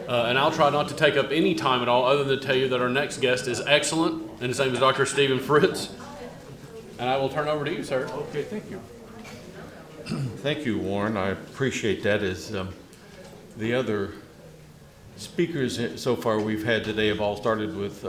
And I'll try not to take up any time at all other than to tell you that our next guest is excellent, and his name is Dr. Stephen Fritz. And I will turn over to you, sir. Okay, thank you. Thank you, Warren. I appreciate that. As the other speakers so far we've had today have all started with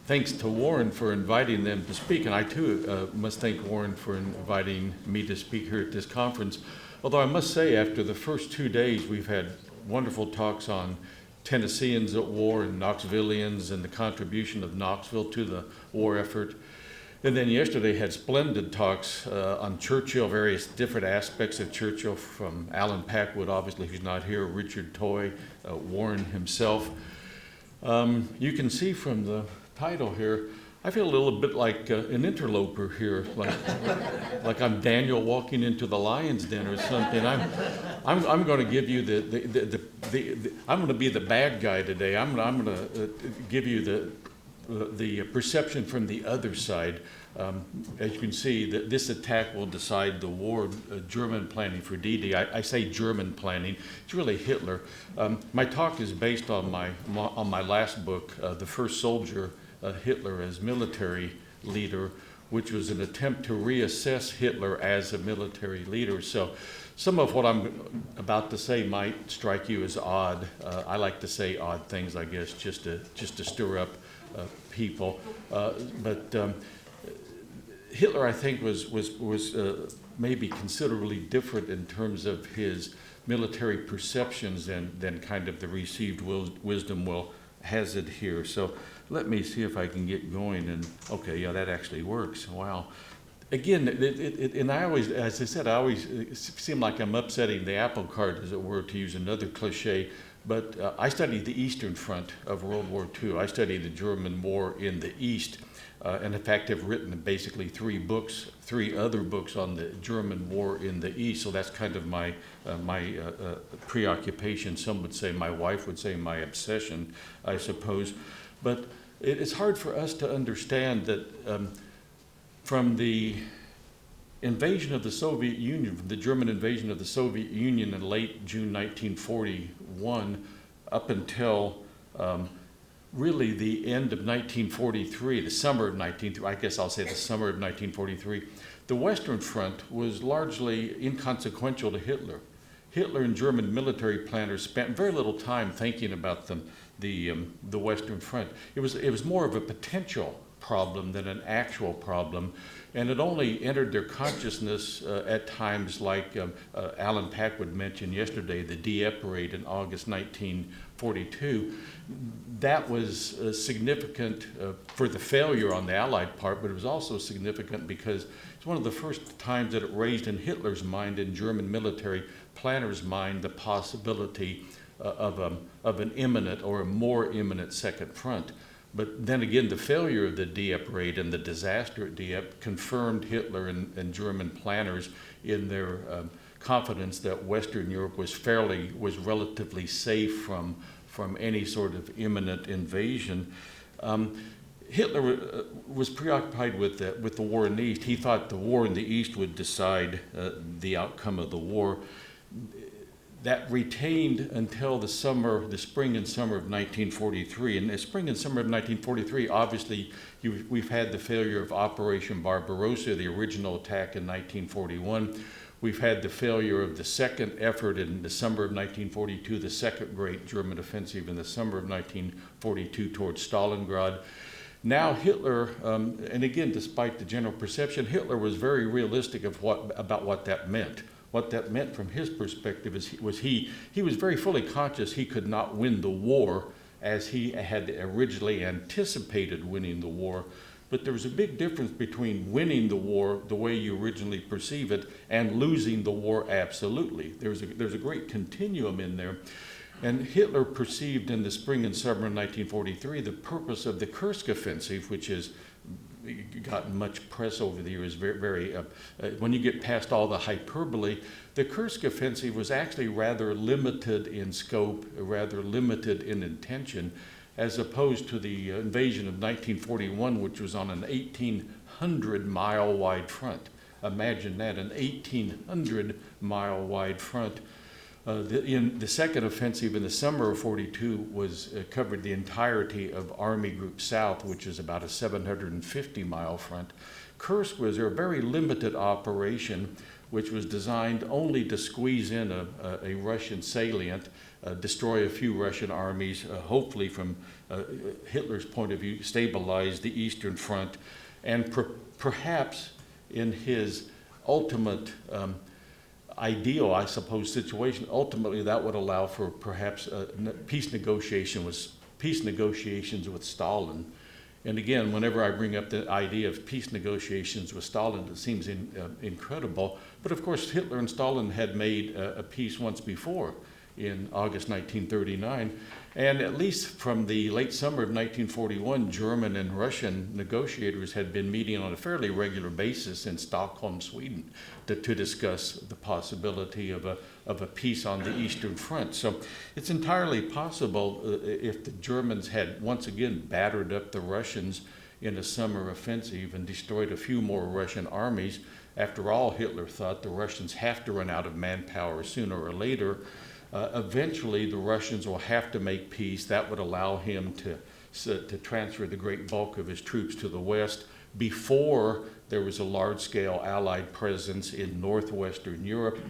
thanks to Warren for inviting them to speak, and I too must thank Warren for inviting me to speak here at this conference. Although I must say, after the first 2 days, we've had wonderful talks on Tennesseans at war and Knoxvillians and the contribution of Knoxville to the war effort. And then yesterday had splendid talks on Churchill, various different aspects of Churchill, from Alan Packwood, obviously, who's not here, Richard Toy, Warren himself. You can see from the title here, I feel a little bit like an interloper here, like I'm Daniel walking into the lion's den or something. I'm going to give you I'm going to be the bad guy today. I'm going to give you the perception from the other side. As you can see, that this attack will decide the war, German planning for D-Day. I say German planning, it's really Hitler. My talk is based on my last book, The First Soldier, Hitler as Military Leader, which was an attempt to reassess Hitler as a military leader. So some of what I'm about to say might strike you as odd. I like to say odd things, I guess, just to stir up people. But Hitler, I think, was maybe considerably different in terms of his military perceptions than kind of the received wisdom will hazard here. So let me see if I can get going. And okay, yeah, that actually works. Wow. Again, and I always, as I said, I always seem like I'm upsetting the apple cart, as it were, to use another cliche. But I studied the Eastern Front of World War II. I studied the German war in the East, and in fact have written basically three other books on the German war in the East. So that's kind of my preoccupation. Some would say, my wife would say, my obsession, I suppose. But it's hard for us to understand that from the invasion of the Soviet Union, from the German invasion of the Soviet Union in late June 1941 up until really the end of 1943, the summer of 1943, the Western Front was largely inconsequential to Hitler. Hitler and German military planners spent very little time thinking about the Western Front. It was more of a potential problem than an actual problem, and it only entered their consciousness at times like Alan Packwood mentioned yesterday, the Dieppe raid in August 1942. That was significant for the failure on the Allied part, but it was also significant because it's one of the first times that it raised in Hitler's mind, in German military planners' mind, the possibility of an imminent or a more imminent second front. But then again, the failure of the Dieppe raid and the disaster at Dieppe confirmed Hitler and German planners in their confidence that Western Europe was relatively safe from any sort of imminent invasion. Hitler was preoccupied with the war in the East. He thought the war in the East would decide the outcome of the war. That retained until the spring and summer of 1943. And the spring and summer of 1943, obviously, we've had the failure of Operation Barbarossa, the original attack in 1941. We've had the failure of the second effort in the summer of 1942, the second great German offensive in the summer of 1942 towards Stalingrad. Now Hitler, and again, despite the general perception, Hitler was very realistic about what that meant. What that meant from his perspective was he was very fully conscious he could not win the war as he had originally anticipated winning the war. But there was a big difference between winning the war the way you originally perceive it and losing the war absolutely. There's a great continuum in there. And Hitler perceived in the spring and summer of 1943 the purpose of the Kursk offensive, which has gotten much press over the years, when you get past all the hyperbole, the Kursk offensive was actually rather limited in scope, rather limited in intention, as opposed to the invasion of 1941, which was on an 1,800-mile wide front. Imagine that, an 1,800-mile wide front. In the second offensive in the summer of 42 covered the entirety of Army Group South, which is about a 750-mile front. Kursk was a very limited operation, which was designed only to squeeze in a Russian salient, destroy a few Russian armies, hopefully from Hitler's point of view, stabilize the Eastern Front, and perhaps in his ultimate ideal, I suppose, situation, ultimately that would allow for perhaps peace negotiations with Stalin. And again, whenever I bring up the idea of peace negotiations with Stalin, it seems incredible. But of course, Hitler and Stalin had made a peace once before in August 1939. And at least from the late summer of 1941, German and Russian negotiators had been meeting on a fairly regular basis in Stockholm, Sweden, to discuss the possibility of a peace on the Eastern Front. So it's entirely possible if the Germans had once again battered up the Russians in a summer offensive and destroyed a few more Russian armies. After all, Hitler thought the Russians have to run out of manpower sooner or later. Eventually, the Russians will have to make peace. That would allow him to transfer the great bulk of his troops to the west before there was a large-scale Allied presence in northwestern Europe.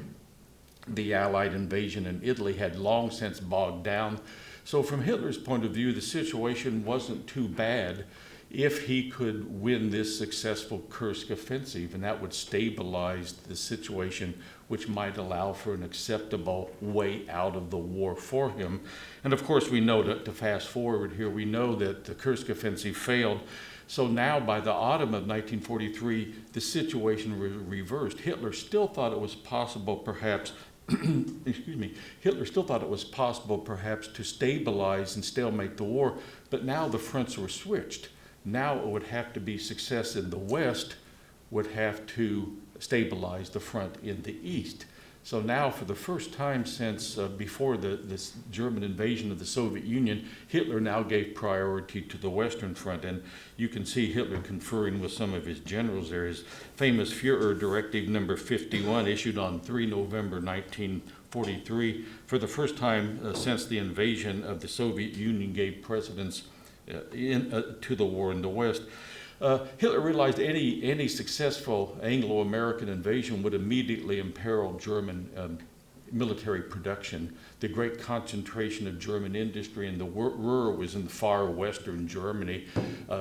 The Allied invasion in Italy had long since bogged down. So from Hitler's point of view, the situation wasn't too bad if he could win this successful Kursk offensive, and that would stabilize the situation, which might allow for an acceptable way out of the war for him. And of course, we know that, to fast forward here, we know that the Kursk offensive failed. So now by the autumn of 1943, the situation reversed. Hitler still thought it was possible perhaps Hitler still thought it was possible perhaps to stabilize and stalemate the war, but now the fronts were switched. Now it would have to be success in the West would have to stabilize the front in the East. So now, for the first time since before this German invasion of the Soviet Union, Hitler now gave priority to the Western Front. And you can see Hitler conferring with some of his generals there. His famous Führer Directive number 51, issued on 3 November 1943, for the first time since the invasion of the Soviet Union, gave precedence to the war in the West. Hitler realized any successful Anglo-American invasion would immediately imperil German military production. The great concentration of German industry in the Ruhr was in far western Germany.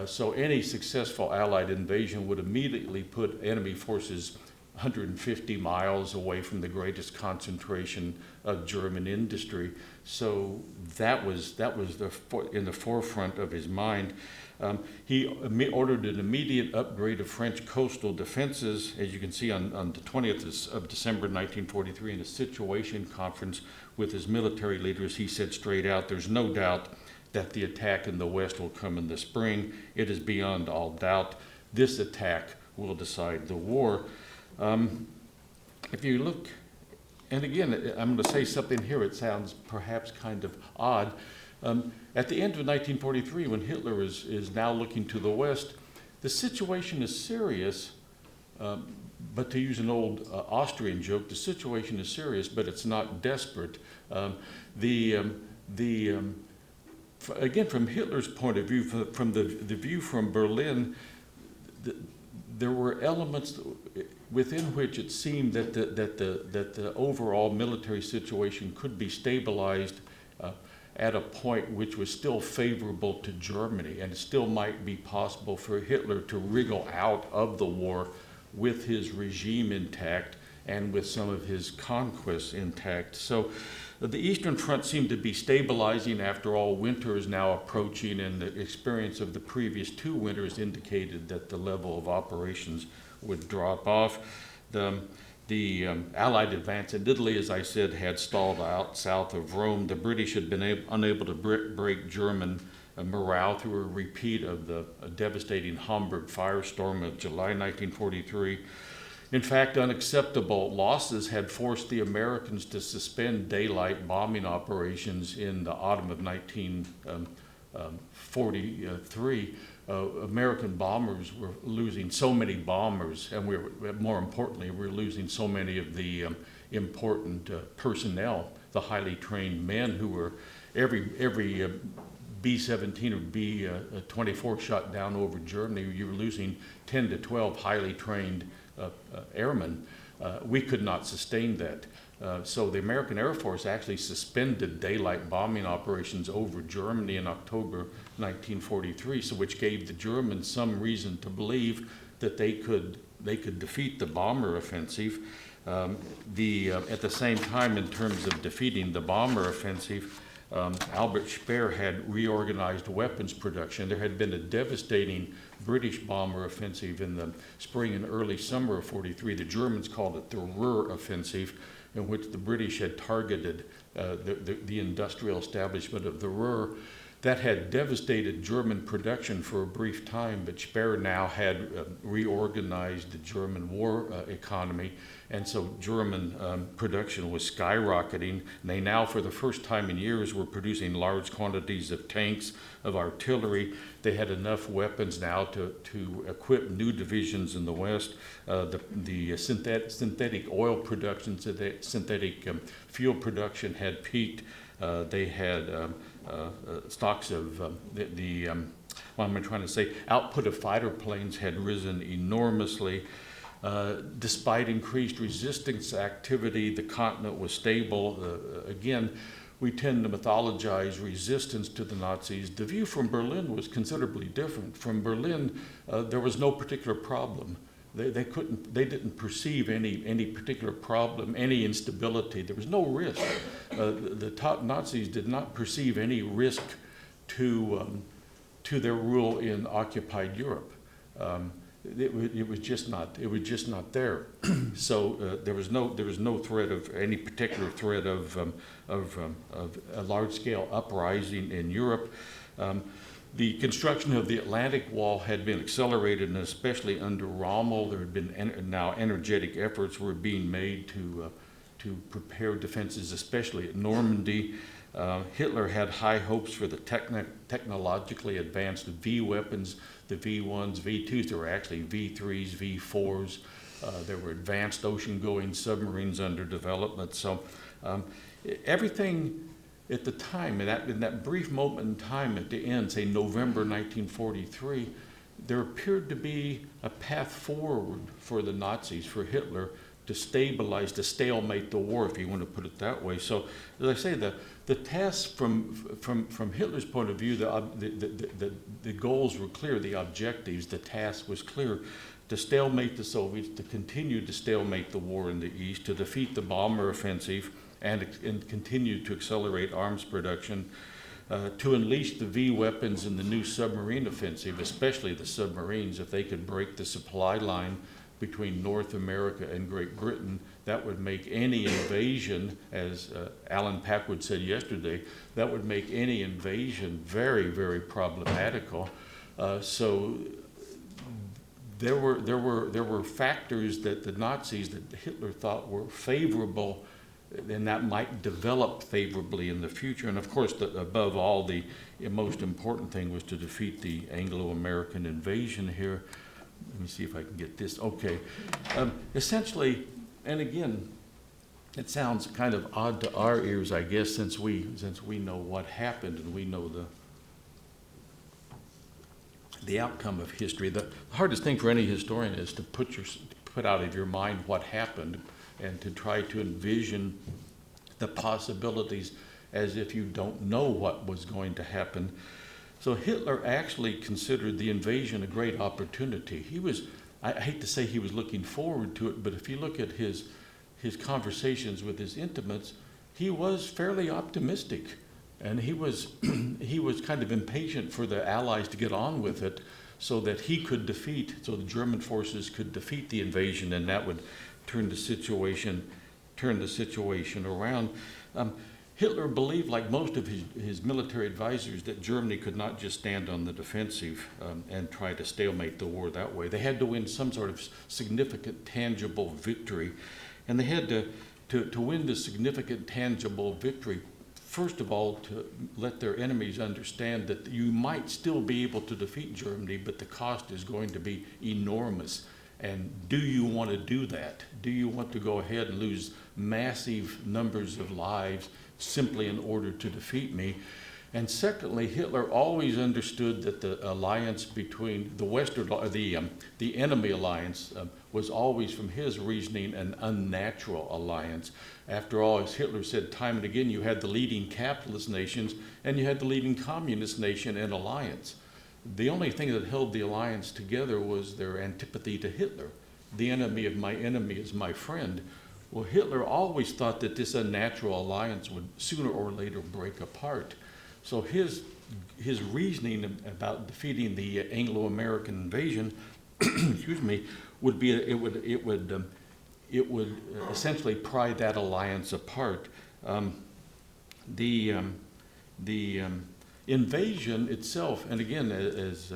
So any successful Allied invasion would immediately put enemy forces 150 miles away from the greatest concentration of German industry. So that was in the forefront of his mind. He ordered an immediate upgrade of French coastal defenses, as you can see on the 20th of December 1943 in a situation conference with his military leaders. He said straight out, there's no doubt that the attack in the West will come in the spring. It is beyond all doubt. This attack will decide the war. If you look, and again, I'm going to say something here, it sounds perhaps kind of odd. At the end of 1943, when Hitler is now looking to the West, the situation is serious, but to use an old Austrian joke, the situation is serious, but it's not desperate. Again, from Hitler's point of view, from the view from Berlin, there were elements within which it seemed that the overall military situation could be stabilized at a point which was still favorable to Germany, and it still might be possible for Hitler to wriggle out of the war with his regime intact and with some of his conquests intact. So the Eastern Front seemed to be stabilizing. After all, winter is now approaching, and the experience of the previous 2 winters indicated that the level of operations would drop off. The Allied advance in Italy, as I said, had stalled out south of Rome. The British had been unable to break German morale through a repeat of the devastating Hamburg firestorm of July 1943. In fact, unacceptable losses had forced the Americans to suspend daylight bombing operations in the autumn of 1943. American bombers were losing so many bombers, and more importantly, we were losing so many of the important personnel, the highly trained men who were every B-17 or B-24 shot down over Germany, you were losing 10 to 12 highly trained airmen. We could not sustain that. So the American Air Force actually suspended daylight bombing operations over Germany in October 1943, so which gave the Germans some reason to believe that they could defeat the bomber offensive. At the same time, in terms of defeating the bomber offensive, Albert Speer had reorganized weapons production. There had been a devastating British bomber offensive in the spring and early summer of '43. The Germans called it the Ruhr offensive, in which the British had targeted the industrial establishment of the Ruhr. That had devastated German production for a brief time, but Speer now had reorganized the German war economy, and so German production was skyrocketing. And they now, for the first time in years, were producing large quantities of tanks, of artillery. They had enough weapons now to equip new divisions in the West. The synthetic oil production, synthetic fuel production had peaked. They had stocks of what am I trying to say? Output of fighter planes had risen enormously. Despite increased resistance activity, the continent was stable. Again, we tend to mythologize resistance to the Nazis. The view from Berlin was considerably different. From Berlin, there was no particular problem. They didn't perceive any particular problem, any instability. There was no risk. The top Nazis did not perceive any risk to their rule in occupied Europe. It was just not there. So there was no threat of any particular threat of a large scale uprising in Europe. The construction of the Atlantic Wall had been accelerated, and especially under Rommel, there had been now energetic efforts were being made to prepare defenses, especially at Normandy. Hitler had high hopes for the technologically advanced V weapons, the V1s, V2s. There were actually V3s, V4s. There were advanced ocean-going submarines under development. So everything at the time, in that brief moment in time at the end, say November 1943, there appeared to be a path forward for the Nazis, for Hitler, to stabilize, to stalemate the war, if you want to put it that way. So, as I say, the task from Hitler's point of view, the goals were clear, the objectives, the task was clear: to stalemate the Soviets, to continue to stalemate the war in the East, to defeat the bomber offensive, and continue to accelerate arms production, to unleash the V weapons in the new submarine offensive, especially the submarines. If they could break the supply line between North America and Great Britain, that would make any invasion, as Alan Packwood said yesterday, that would make any invasion very, very problematical. So there were factors that the Nazis, that Hitler thought were favorable, and that might develop favorably in the future. And of course, above all, the most important thing was to defeat the Anglo-American invasion here. Let me see if I can get this. Okay. Essentially, and again, it sounds kind of odd to our ears, I guess, since we know what happened and we know the outcome of history. The hardest thing for any historian is to put out of your mind what happened, and to try to envision the possibilities as if you don't know what was going to happen. So Hitler actually considered the invasion a great opportunity. I hate to say he was looking forward to it, but if you look at his conversations with his intimates, he was fairly optimistic. And he was kind of impatient for the Allies to get on with it so that so the German forces could defeat the invasion, and that would turn the situation around. Hitler believed, like most of his military advisors, that Germany could not just stand on the defensive and try to stalemate the war that way. They had to win some sort of significant, tangible victory. And they had to win the significant, tangible victory, first of all, to let their enemies understand that you might still be able to defeat Germany, but the cost is going to be enormous. And do you want to do that? Do you want to go ahead and lose massive numbers of lives simply in order to defeat me? And secondly, Hitler always understood that the alliance between the Western, the enemy alliance, was always, from his reasoning, an unnatural alliance. After all, as Hitler said time and again, you had the leading capitalist nations and you had the leading communist nation in alliance. The only thing that held the alliance together was their antipathy to Hitler. The enemy of my enemy is my friend. Well, Hitler always thought that this unnatural alliance would sooner or later break apart. So his reasoning about defeating the Anglo-American invasion, excuse me, would be it would essentially pry that alliance apart. The invasion itself, and again, as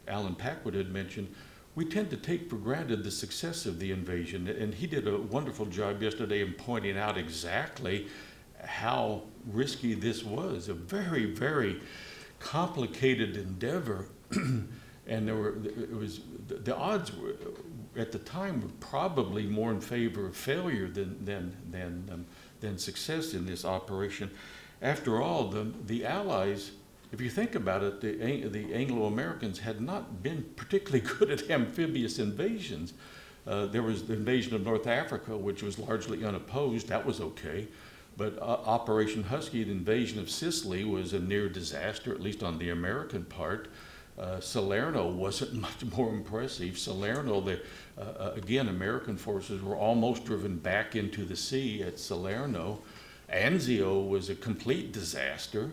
Alan Packwood had mentioned, we tend to take for granted the success of the invasion, and he did a wonderful job yesterday in pointing out exactly how risky this was. A very, very complicated endeavor, and the odds were, at the time, were probably more in favor of failure than success in this operation. After all, the Allies, if you think about it, the Anglo-Americans had not been particularly good at amphibious invasions. There was the invasion of North Africa, which was largely unopposed. That was okay. But Operation Husky, the invasion of Sicily, was a near disaster, at least on the American part. Salerno wasn't much more impressive. Salerno, again, American forces were almost driven back into the sea at Salerno. Anzio was a complete disaster.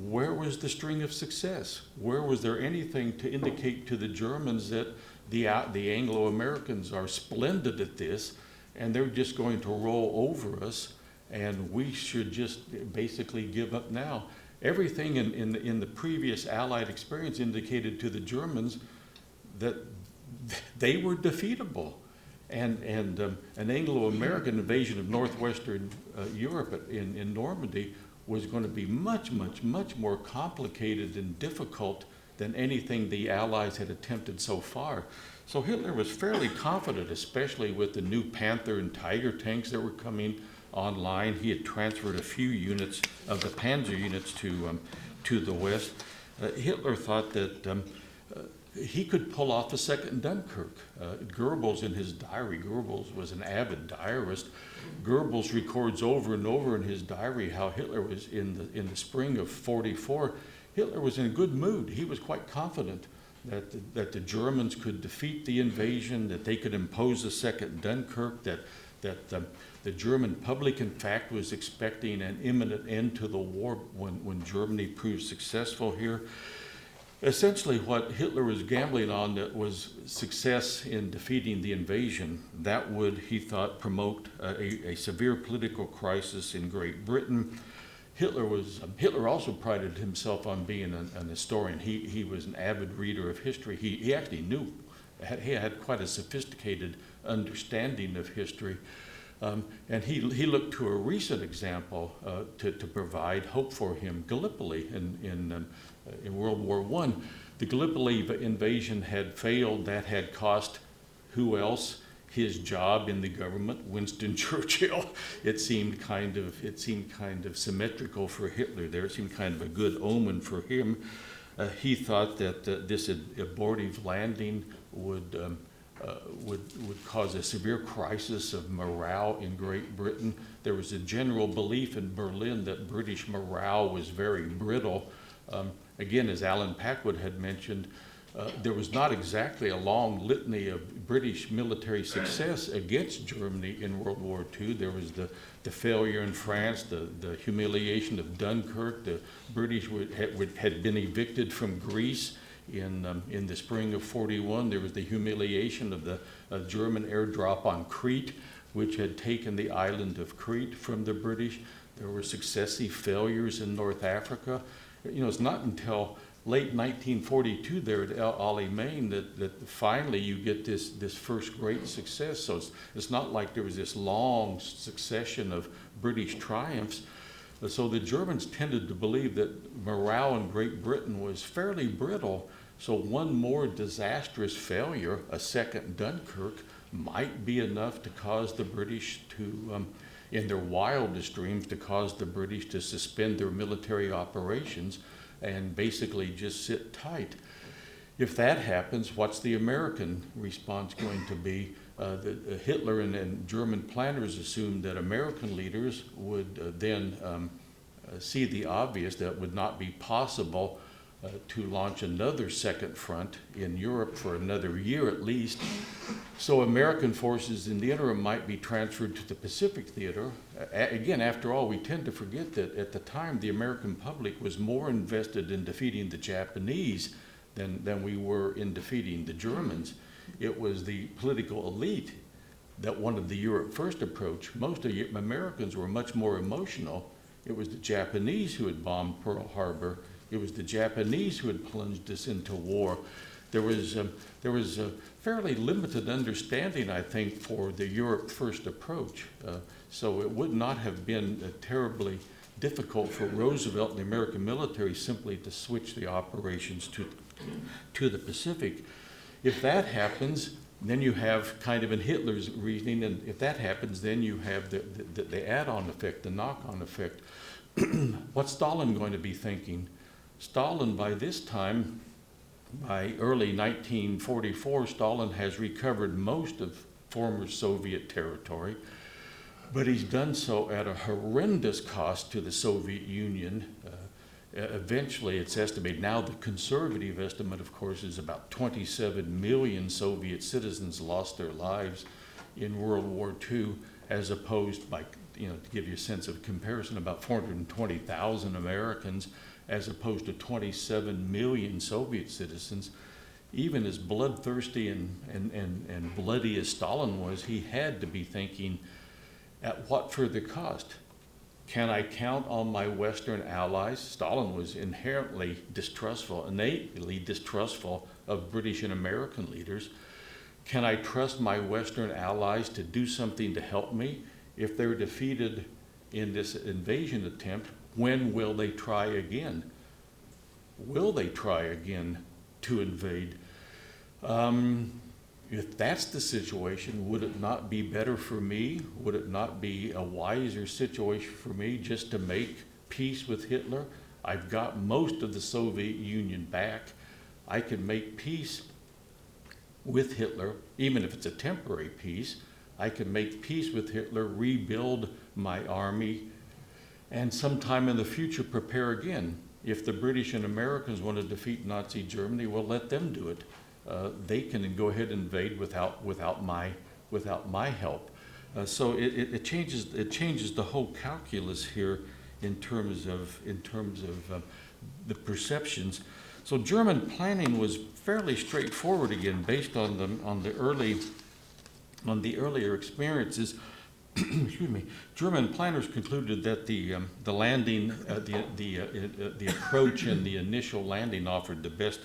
Where was the string of success? Where was there anything to indicate to the Germans that the Anglo-Americans are splendid at this and they're just going to roll over us and we should just basically give up now? Everything in the previous Allied experience indicated to the Germans that they were defeatable. And an Anglo-American invasion of northwestern Europe in Normandy was going to be much, much, much more complicated and difficult than anything the Allies had attempted so far. So Hitler was fairly confident, especially with the new Panther and Tiger tanks that were coming online. He had transferred a few units of the Panzer units to the west. Hitler thought that he could pull off a second Dunkirk. Goebbels, in his diary, Goebbels was an avid diarist. Goebbels records over and over in his diary how Hitler was in the spring of '44. Hitler was in a good mood. He was quite confident that the Germans could defeat the invasion, that they could impose a second Dunkirk, that the German public, in fact, was expecting an imminent end to the war when Germany proved successful here. Essentially, what Hitler was gambling on that was success in defeating the invasion. That would, he thought, promote a severe political crisis in Great Britain. Hitler also prided himself on being an historian. He was an avid reader of history. He actually he had quite a sophisticated understanding of history. And he looked to a recent example to provide hope for him, Gallipoli in World War I. The Gallipoli invasion had failed. That had cost who else? His job in the government, Winston Churchill. It seemed kind of symmetrical for Hitler there. It seemed kind of a good omen for him. He thought that this abortive landing would cause a severe crisis of morale in Great Britain. There was a general belief in Berlin that British morale was very brittle. Again, as Alan Packwood had mentioned, there was not exactly a long litany of British military success against Germany in World War II. There was the failure in France, the humiliation of Dunkirk. The British had been evicted from Greece in the spring of '41. There was the humiliation of the German airdrop on Crete, which had taken the island of Crete from the British. There were successive failures in North Africa. It's not until late 1942 there at El Alamein that finally you get this first great success. So it's not like there was this long succession of British triumphs. So the Germans tended to believe that morale in Great Britain was fairly brittle. So one more disastrous failure, a second Dunkirk, might be enough to cause the British to, in their wildest dreams, to cause the British to suspend their military operations and basically just sit tight. If that happens, what's the American response going to be? Hitler and German planners assumed that American leaders would then see the obvious, that it would not be possible to launch another second front in Europe for another year at least. So American forces in the interim might be transferred to the Pacific theater. Again, after all, we tend to forget that at the time the American public was more invested in defeating the Japanese than we were in defeating the Germans. It was the political elite that wanted the Europe first approach. Most of Americans were much more emotional. It was the Japanese who had bombed Pearl Harbor. It was the Japanese who had plunged us into war. There was a fairly limited understanding, I think, for the Europe first approach. So it would not have been terribly difficult for Roosevelt and the American military simply to switch the operations to the Pacific. If that happens, then you have kind of in Hitler's reasoning, and if that happens, then you have the add-on effect, the knock-on effect. What's Stalin going to be thinking? Stalin, by this time, by early 1944, Stalin has recovered most of former Soviet territory, but he's done so at a horrendous cost to the Soviet Union. Eventually, it's estimated, now the conservative estimate, of course, is about 27 million Soviet citizens lost their lives in World War II, as opposed, by, to give you a sense of comparison, about 420,000 Americans, as opposed to 27 million Soviet citizens. Even as bloodthirsty and bloody as Stalin was, he had to be thinking, at what further cost? Can I count on my Western allies? Stalin was inherently distrustful, innately distrustful of British and American leaders. Can I trust my Western allies to do something to help me? If they're defeated in this invasion attempt, when will they try again? Will they try again to invade? If that's the situation, would it not be better for me? Would it not be a wiser situation for me just to make peace with Hitler? I've got most of the Soviet Union back. I can make peace with Hitler, even if it's a temporary peace. I can make peace with Hitler, rebuild my army, and sometime in the future prepare again. If the British and Americans want to defeat Nazi Germany, well, let them do it. They can go ahead and invade without my help. So it changes the whole calculus here in terms of the perceptions. So German planning was fairly straightforward again, based on the earlier experiences. Excuse me. German planners concluded that the landing, the approach and the initial landing offered the best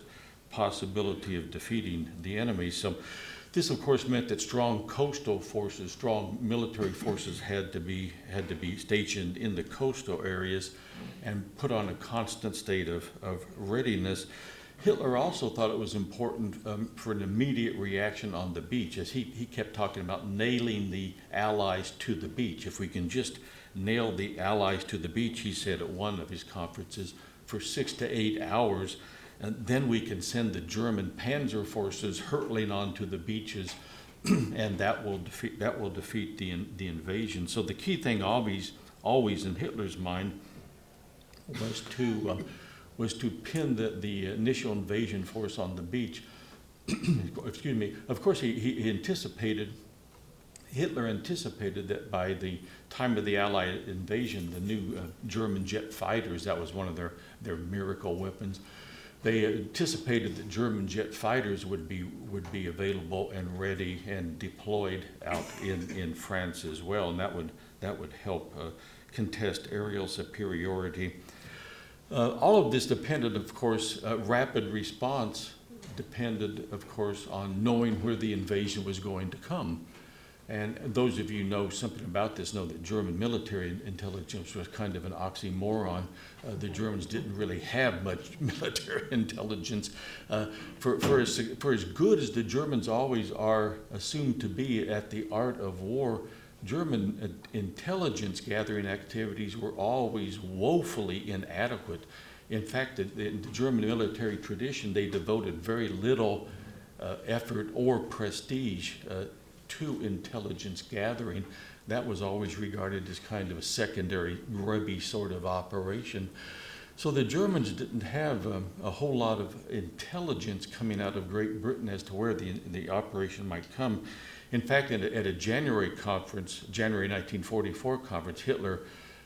possibility of defeating the enemy. So this, of course, meant that strong coastal forces, strong military forces had to be stationed in the coastal areas and put on a constant state of readiness. Hitler also thought it was important for an immediate reaction on the beach, as he kept talking about nailing the Allies to the beach. If we can just nail the Allies to the beach, he said at one of his conferences, for 6 to 8 hours, and then we can send the German panzer forces hurtling onto the beaches, and that will defeat the invasion. So the key thing always in Hitler's mind was to pin the initial invasion force on the beach. Excuse me. Of course, Hitler anticipated that by the time of the Allied invasion, the new German jet fighters, that was one of their miracle weapons. They anticipated that German jet fighters would be available and ready and deployed out in France as well, and that would help contest aerial superiority. All of this depended, of course, rapid response depended, of course, on knowing where the invasion was going to come. And those of you who know something about this know that German military intelligence was kind of an oxymoron. The Germans didn't really have much military intelligence. For as good as the Germans always are assumed to be at the art of war, German intelligence gathering activities were always woefully inadequate. In fact, in the German military tradition, they devoted very little effort or prestige to intelligence gathering. That was always regarded as kind of a secondary, grubby sort of operation. So the Germans didn't have a whole lot of intelligence coming out of Great Britain as to where the operation might come. In fact, at a January conference, January 1944 conference, Hitler,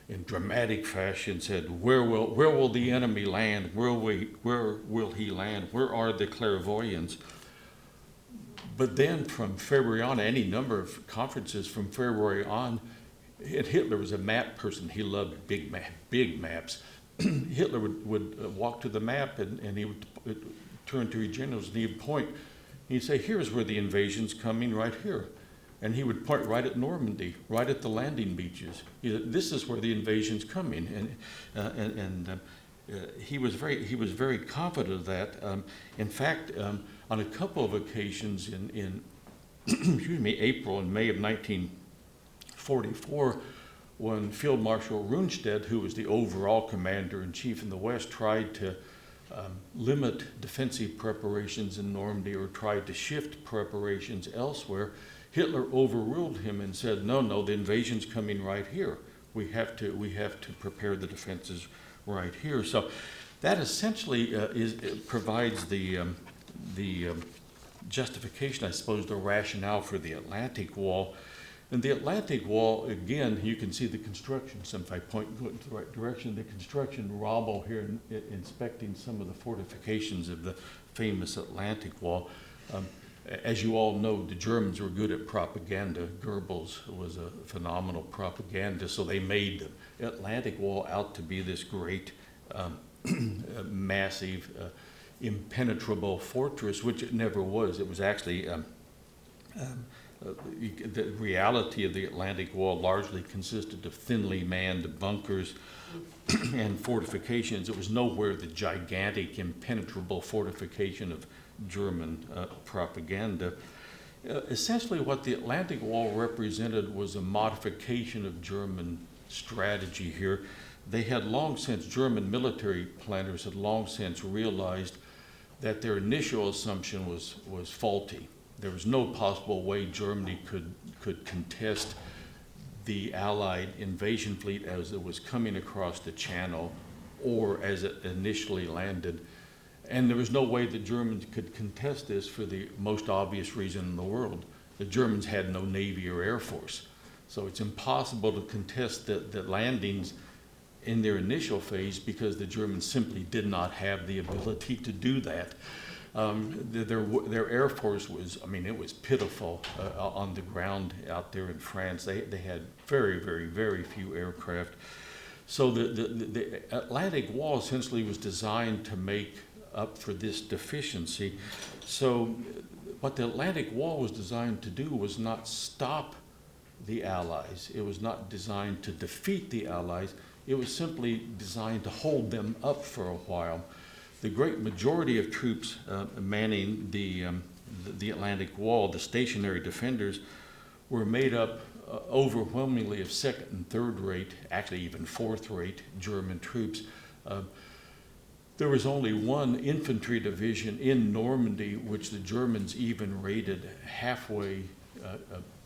in dramatic fashion, said, where will the enemy land? Where will he land? Where are the clairvoyants? But then from February on, any number of conferences from February on, and Hitler was a map person. He loved big maps. Hitler would walk to the map and he would turn to his generals and he would point. He'd say, here's where the invasion's coming, right here. And he would point right at Normandy, right at the landing beaches. This is where the invasion's coming. He was very confident of that. In fact, on a couple of occasions in April and May of 1944, when Field Marshal Rundstedt, who was the overall commander-in-chief in the West, tried to limit defensive preparations in Normandy or tried to shift preparations elsewhere, Hitler overruled him and said, no, the invasion's coming right here. We have to prepare the defenses right here. So that essentially provides the justification, I suppose, the rationale for the Atlantic Wall. And the Atlantic Wall, again, you can see the construction. So if I point in the right direction, the construction rubble here, inspecting some of the fortifications of the famous Atlantic Wall. As you all know, the Germans were good at propaganda. Goebbels was a phenomenal propagandist, so they made the Atlantic Wall out to be this great, massive, impenetrable fortress, which it never was. It was actually the reality of the Atlantic Wall largely consisted of thinly manned bunkers and fortifications. It was nowhere the gigantic, impenetrable fortification of German propaganda. Essentially what the Atlantic Wall represented was a modification of German strategy here. They had long since, German military planners had long since realized that their initial assumption was faulty. There was no possible way Germany could contest the Allied invasion fleet as it was coming across the Channel or as it initially landed. And there was no way the Germans could contest this for the most obvious reason in the world. The Germans had no Navy or Air Force. So it's impossible to contest the landings in their initial phase because the Germans simply did not have the ability to do that. Their Air Force was, it was pitiful on the ground out there in France. They had very, very, very few aircraft. So the Atlantic Wall essentially was designed to make up for this deficiency. So what the Atlantic Wall was designed to do was not stop the Allies. It was not designed to defeat the Allies. It was simply designed to hold them up for a while. The great majority of troops manning the Atlantic Wall, the stationary defenders, were made up overwhelmingly of second and third rate, actually even fourth rate German troops. There was only one infantry division in Normandy which the Germans even rated halfway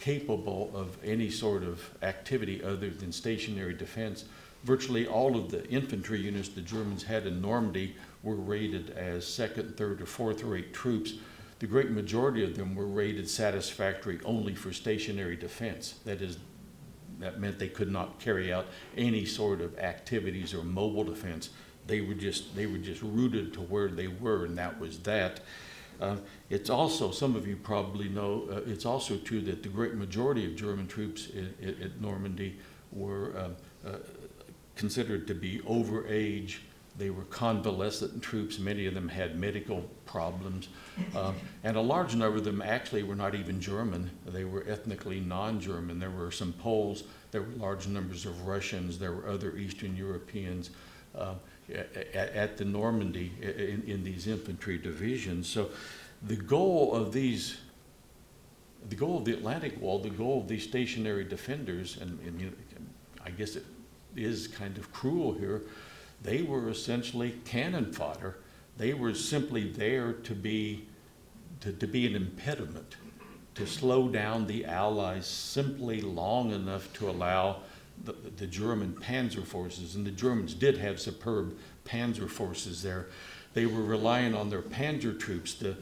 capable of any sort of activity other than stationary defense. Virtually all of the infantry units the Germans had in Normandy were rated as second, third, or fourth rate troops. The great majority of them were rated satisfactory only for stationary defense. That meant they could not carry out any sort of activities or mobile defense. They were just rooted to where they were, and that was that. It's also, some of you probably know, it's also true that the great majority of German troops at Normandy were considered to be over age They were convalescent troops. Many of them had medical problems. And a large number of them actually were not even German. They were ethnically non-German. There were some Poles. There were large numbers of Russians. There were other Eastern Europeans at the Normandy in these infantry divisions. So the goal of the Atlantic Wall, the goal of these stationary defenders, and I guess it is kind of cruel here, they were essentially cannon fodder. They were simply there to be an impediment, to slow down the Allies simply long enough to allow the German panzer forces, and the Germans did have superb panzer forces there. They were relying on their panzer troops. The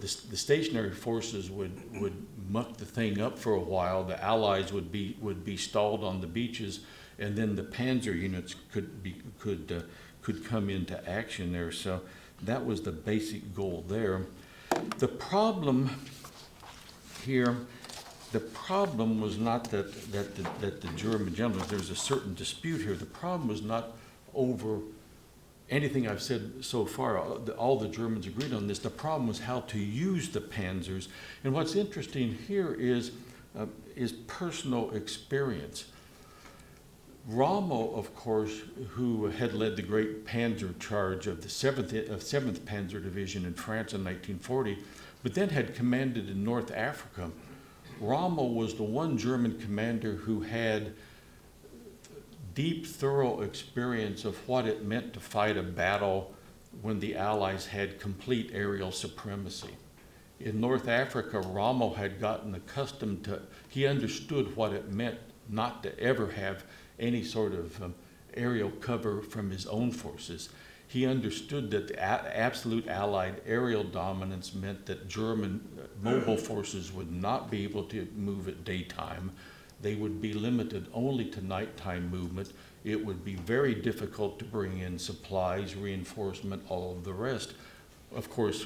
stationary forces would muck the thing up for a while. The Allies would be stalled on the beaches, and then the panzer units could come into action there. So that was the basic goal there. The problem here, the problem was not that the German generals, there's a certain dispute here. The problem was not over anything I've said so far. All the Germans agreed on this. The problem was how to use the panzers. And what's interesting here is personal experience. Rommel, of course, who had led the great panzer charge of the 7th Panzer Division in France in 1940, but then had commanded in North Africa. Rommel was the one German commander who had deep, thorough experience of what it meant to fight a battle when the Allies had complete aerial supremacy. In North Africa, Rommel had gotten accustomed to, he understood what it meant not to ever have any sort of aerial cover from his own forces. He understood that the absolute Allied aerial dominance meant that German mobile forces would not be able to move at daytime. They would be limited only to nighttime movement. It would be very difficult to bring in supplies, reinforcement, all of the rest. Of course,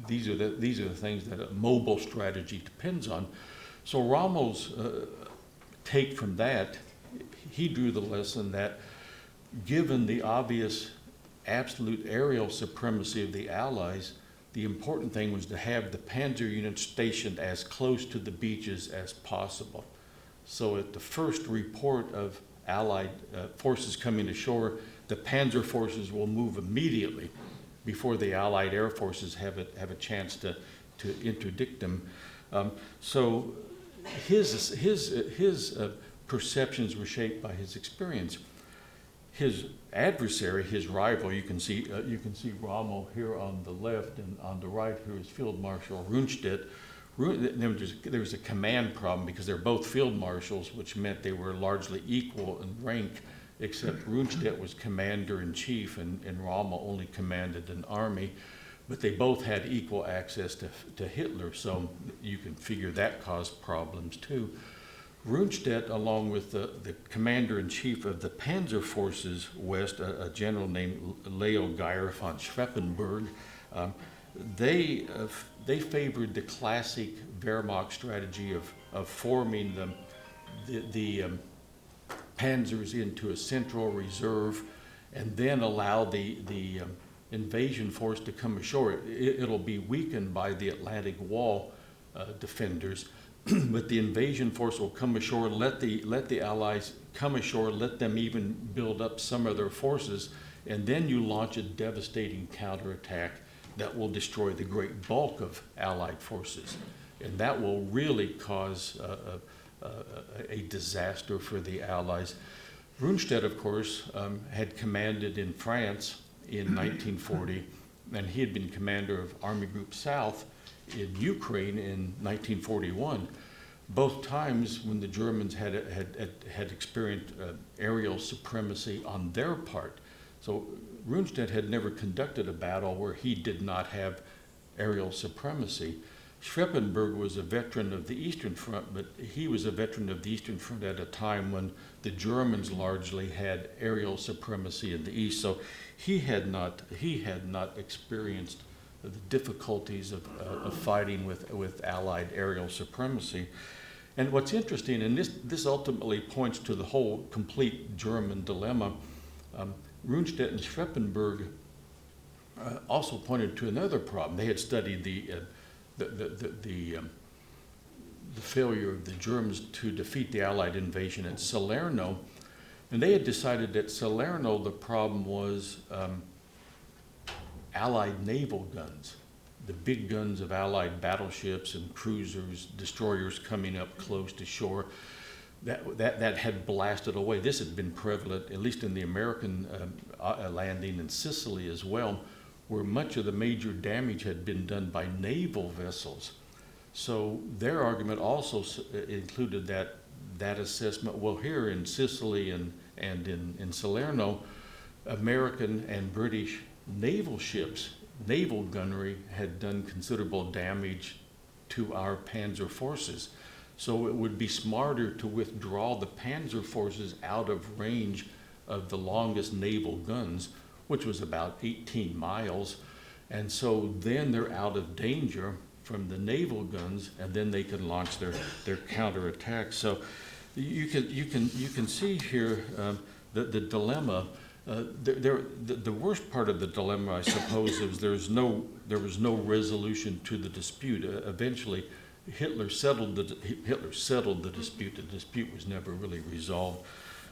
these are the things that a mobile strategy depends on. So Rommel's take from that, he drew the lesson that given the obvious absolute aerial supremacy of the Allies, the important thing was to have the panzer units stationed as close to the beaches as possible. So at the first report of Allied forces coming ashore, the panzer forces will move immediately before the Allied air forces have a chance to interdict them. So his perceptions were shaped by his experience. His adversary, his rival, you can see Rommel here on the left, and on the right here is Field Marshal Rundstedt. There was a command problem because they're both field marshals, which meant they were largely equal in rank, except Rundstedt was commander-in-chief and Rommel only commanded an army. But they both had equal access to Hitler, so you can figure that caused problems too. Rundstedt, along with the commander-in-chief of the Panzer Forces West, a general named Leo Geyer von Schweppenberg, they favored the classic Wehrmacht strategy of forming the panzers into a central reserve and then allow the invasion force to come ashore. It'll be weakened by the Atlantic Wall defenders, but the invasion force will come ashore, let the Allies come ashore, let them even build up some of their forces, and then you launch a devastating counterattack that will destroy the great bulk of Allied forces. And that will really cause a disaster for the Allies. Rundstedt, of course, had commanded in France in 1940, and he had been commander of Army Group South in Ukraine in 1941. Both times when the Germans had experienced aerial supremacy on their part. So Rundstedt had never conducted a battle where he did not have aerial supremacy. Schweppenberg was a veteran of the Eastern Front, but he was a veteran of the Eastern Front at a time when the Germans largely had aerial supremacy in the East. So he had not experienced the difficulties of fighting with Allied aerial supremacy. And what's interesting, and this ultimately points to the whole complete German dilemma, Rundstedt and Schweppenberg also pointed to another problem. They had studied the failure of the Germans to defeat the Allied invasion at Salerno, and they had decided that Salerno, the problem was Allied naval guns, the big guns of Allied battleships and cruisers, destroyers coming up close to shore. That had blasted away. This had been prevalent, at least in the American landing in Sicily as well, where much of the major damage had been done by naval vessels. So their argument also included that assessment. Well, here in Sicily and in Salerno, American and British naval ships, naval gunnery had done considerable damage to our panzer forces. So it would be smarter to withdraw the panzer forces out of range of the longest naval guns, which was about 18 miles. And so then they're out of danger from the naval guns, and then they can launch their counterattacks. So you can see here the dilemma. The worst part of the dilemma, I suppose, is there was no resolution to the dispute. Eventually, Hitler settled the dispute. The dispute was never really resolved.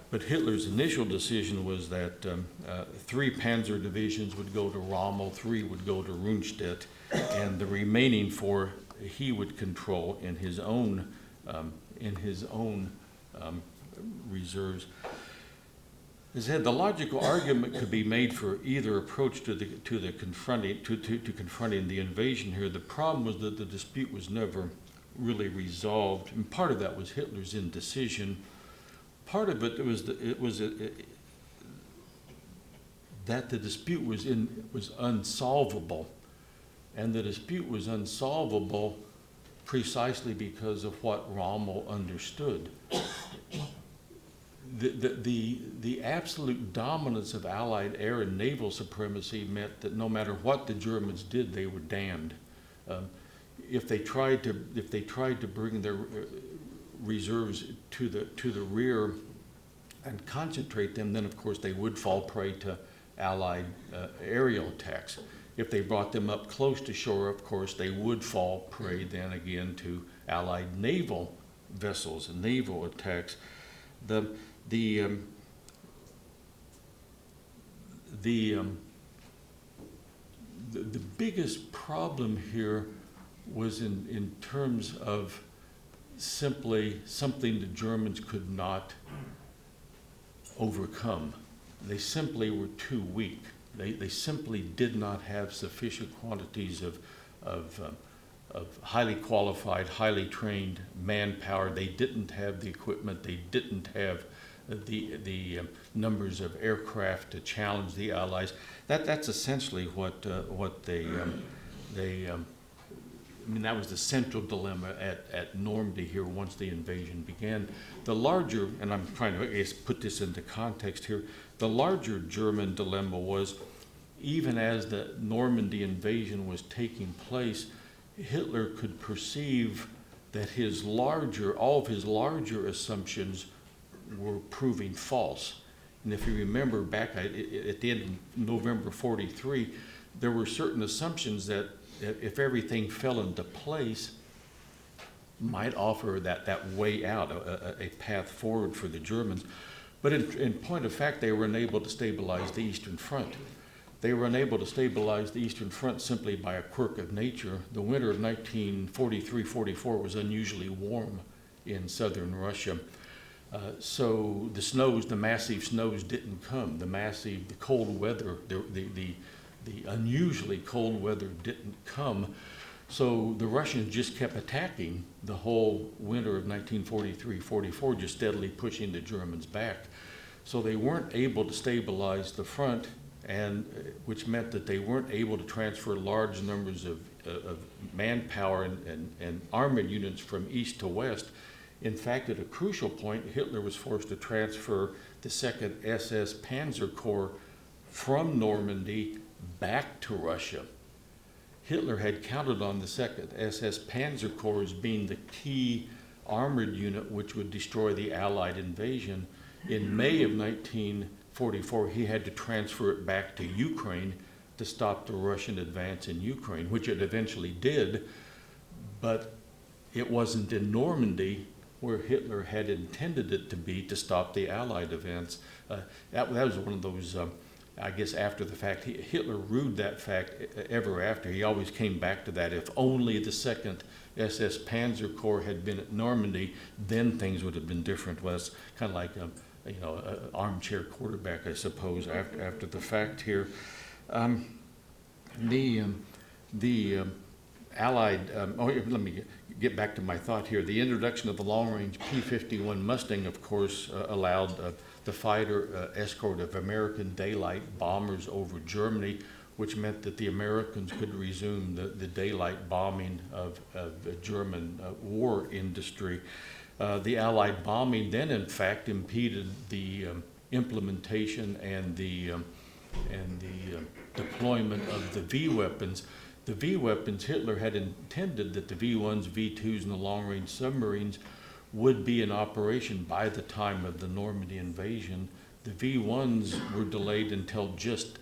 But Hitler's initial decision was that 3 panzer divisions would go to Rommel, 3 would go to Rundstedt, and the remaining 4 he would control in his own reserves. As I said, the logical argument could be made for either approach to confronting the invasion here. The problem was that the dispute was never really resolved, and part of that was Hitler's indecision. Part of it was that the dispute was unsolvable, and the dispute was unsolvable precisely because of what Rommel understood. The absolute dominance of Allied air and naval supremacy meant that no matter what the Germans did, they were damned. If they tried to bring their reserves to the rear and concentrate them, then of course they would fall prey to Allied aerial attacks. If they brought them up close to shore, of course they would fall prey then again to Allied naval vessels and naval attacks. The biggest problem here was in terms of simply something the Germans could not overcome. They simply were too weak. They simply did not have sufficient quantities of highly qualified, highly trained manpower. They didn't have the equipment. They didn't have the numbers of aircraft to challenge the Allies. That's essentially what they I mean, that was the central dilemma at Normandy here once the invasion began. The larger, and I'm trying to put this into context here, the larger German dilemma was, even as the Normandy invasion was taking place, Hitler could perceive that all of his larger assumptions were proving false. And if you remember back at the end of November 43, there were certain assumptions that if everything fell into place, might offer that way out, a path forward for the Germans. But in point of fact, they were unable to stabilize the Eastern Front. They were unable to stabilize the Eastern Front simply by a quirk of nature. The winter of 1943-44 was unusually warm in southern Russia. So the massive snows didn't come. The cold weather, the unusually cold weather didn't come. So the Russians just kept attacking the whole winter of 1943-44, just steadily pushing the Germans back. So they weren't able to stabilize the front, and which meant that they weren't able to transfer large numbers of manpower and armored units from east to west. In fact, at a crucial point, Hitler was forced to transfer the 2nd SS Panzer Corps from Normandy back to Russia. Hitler had counted on the 2nd SS Panzer Corps as being the key armored unit which would destroy the Allied invasion. In May of 1944, 44, he had to transfer it back to Ukraine to stop the Russian advance in Ukraine, which it eventually did, but it wasn't in Normandy where Hitler had intended it to be to stop the Allied advance. That was one of those, I guess after the fact, Hitler rued that fact ever after. He always came back to that. If only the 2nd SS Panzer Corps had been at Normandy, then things would have been different. Well, it's kind of like an armchair quarterback, I suppose, after the fact here. The Allied, let me get back to my thought here. The introduction of the long-range P-51 Mustang, of course, allowed the fighter escort of American daylight bombers over Germany, which meant that the Americans could resume the daylight bombing of the German war industry. The Allied bombing then, in fact, impeded the implementation and the deployment of the V weapons. The V weapons, Hitler had intended that the V1s, V2s, and the long-range submarines would be in operation by the time of the Normandy invasion. The V1s were delayed until just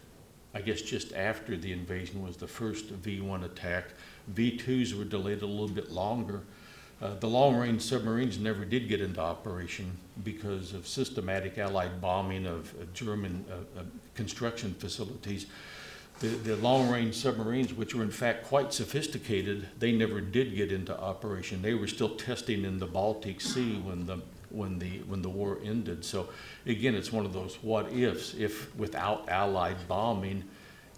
after the invasion was the first V1 attack. V2s were delayed a little bit longer. The long-range submarines never did get into operation because of systematic Allied bombing of German construction facilities. The long-range submarines, which were in fact quite sophisticated, they never did get into operation. They were still testing in the Baltic Sea when the war ended. So again, it's one of those what ifs. If without Allied bombing,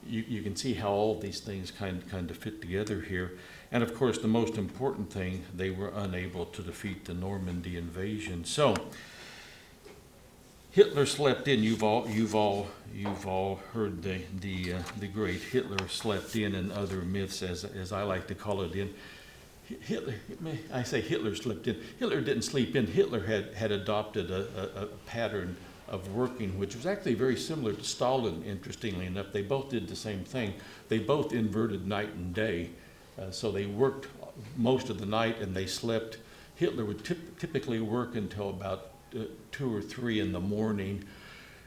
you can see how all these things kind of fit together here. And of course, the most important thing, they were unable to defeat the Normandy invasion. So Hitler slept in. You've all heard the great Hitler slept in and other myths, as I like to call it. I say Hitler slept in. Hitler didn't sleep in. Hitler had adopted a pattern of working, which was actually very similar to Stalin, interestingly enough. They both did the same thing. They both inverted night and day. So they worked most of the night and they slept. Hitler would typically work until about 2 or 3 in the morning,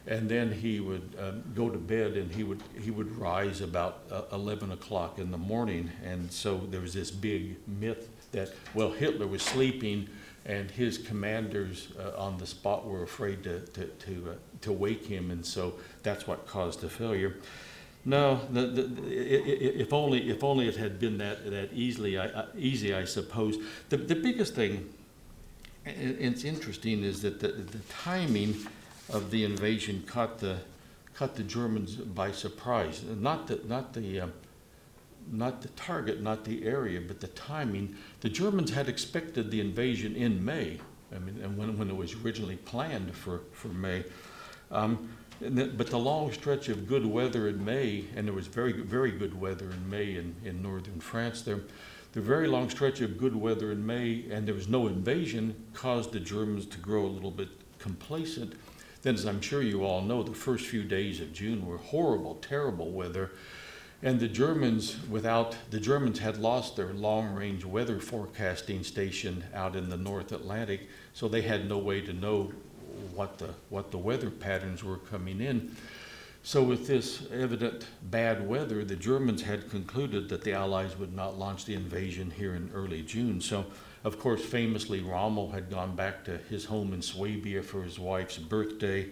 and then he would go to bed, and he would rise about 11 o'clock in the morning. And so there was this big myth that, well, Hitler was sleeping and his commanders on the spot were afraid to wake him, and so that's what caused the failure. No, if only it had been that easy, I suppose. The biggest thing, and it's interesting, is that the timing of the invasion caught the Germans by surprise. Not the target, not the area, but the timing. The Germans had expected the invasion in May. I mean, and when it was originally planned for May. But the long stretch of good weather in May, and there was very, very good weather in May in northern France there, the very long stretch of good weather in May, and there was no invasion, caused the Germans to grow a little bit complacent. Then, as I'm sure you all know, the first few days of June were horrible, terrible weather. And the Germans had lost their long-range weather forecasting station out in the North Atlantic, so they had no way to know what the weather patterns were coming in. So with this evident bad weather, the Germans had concluded that the Allies would not launch the invasion here in early June. So, of course, famously, Rommel had gone back to his home in Swabia for his wife's birthday.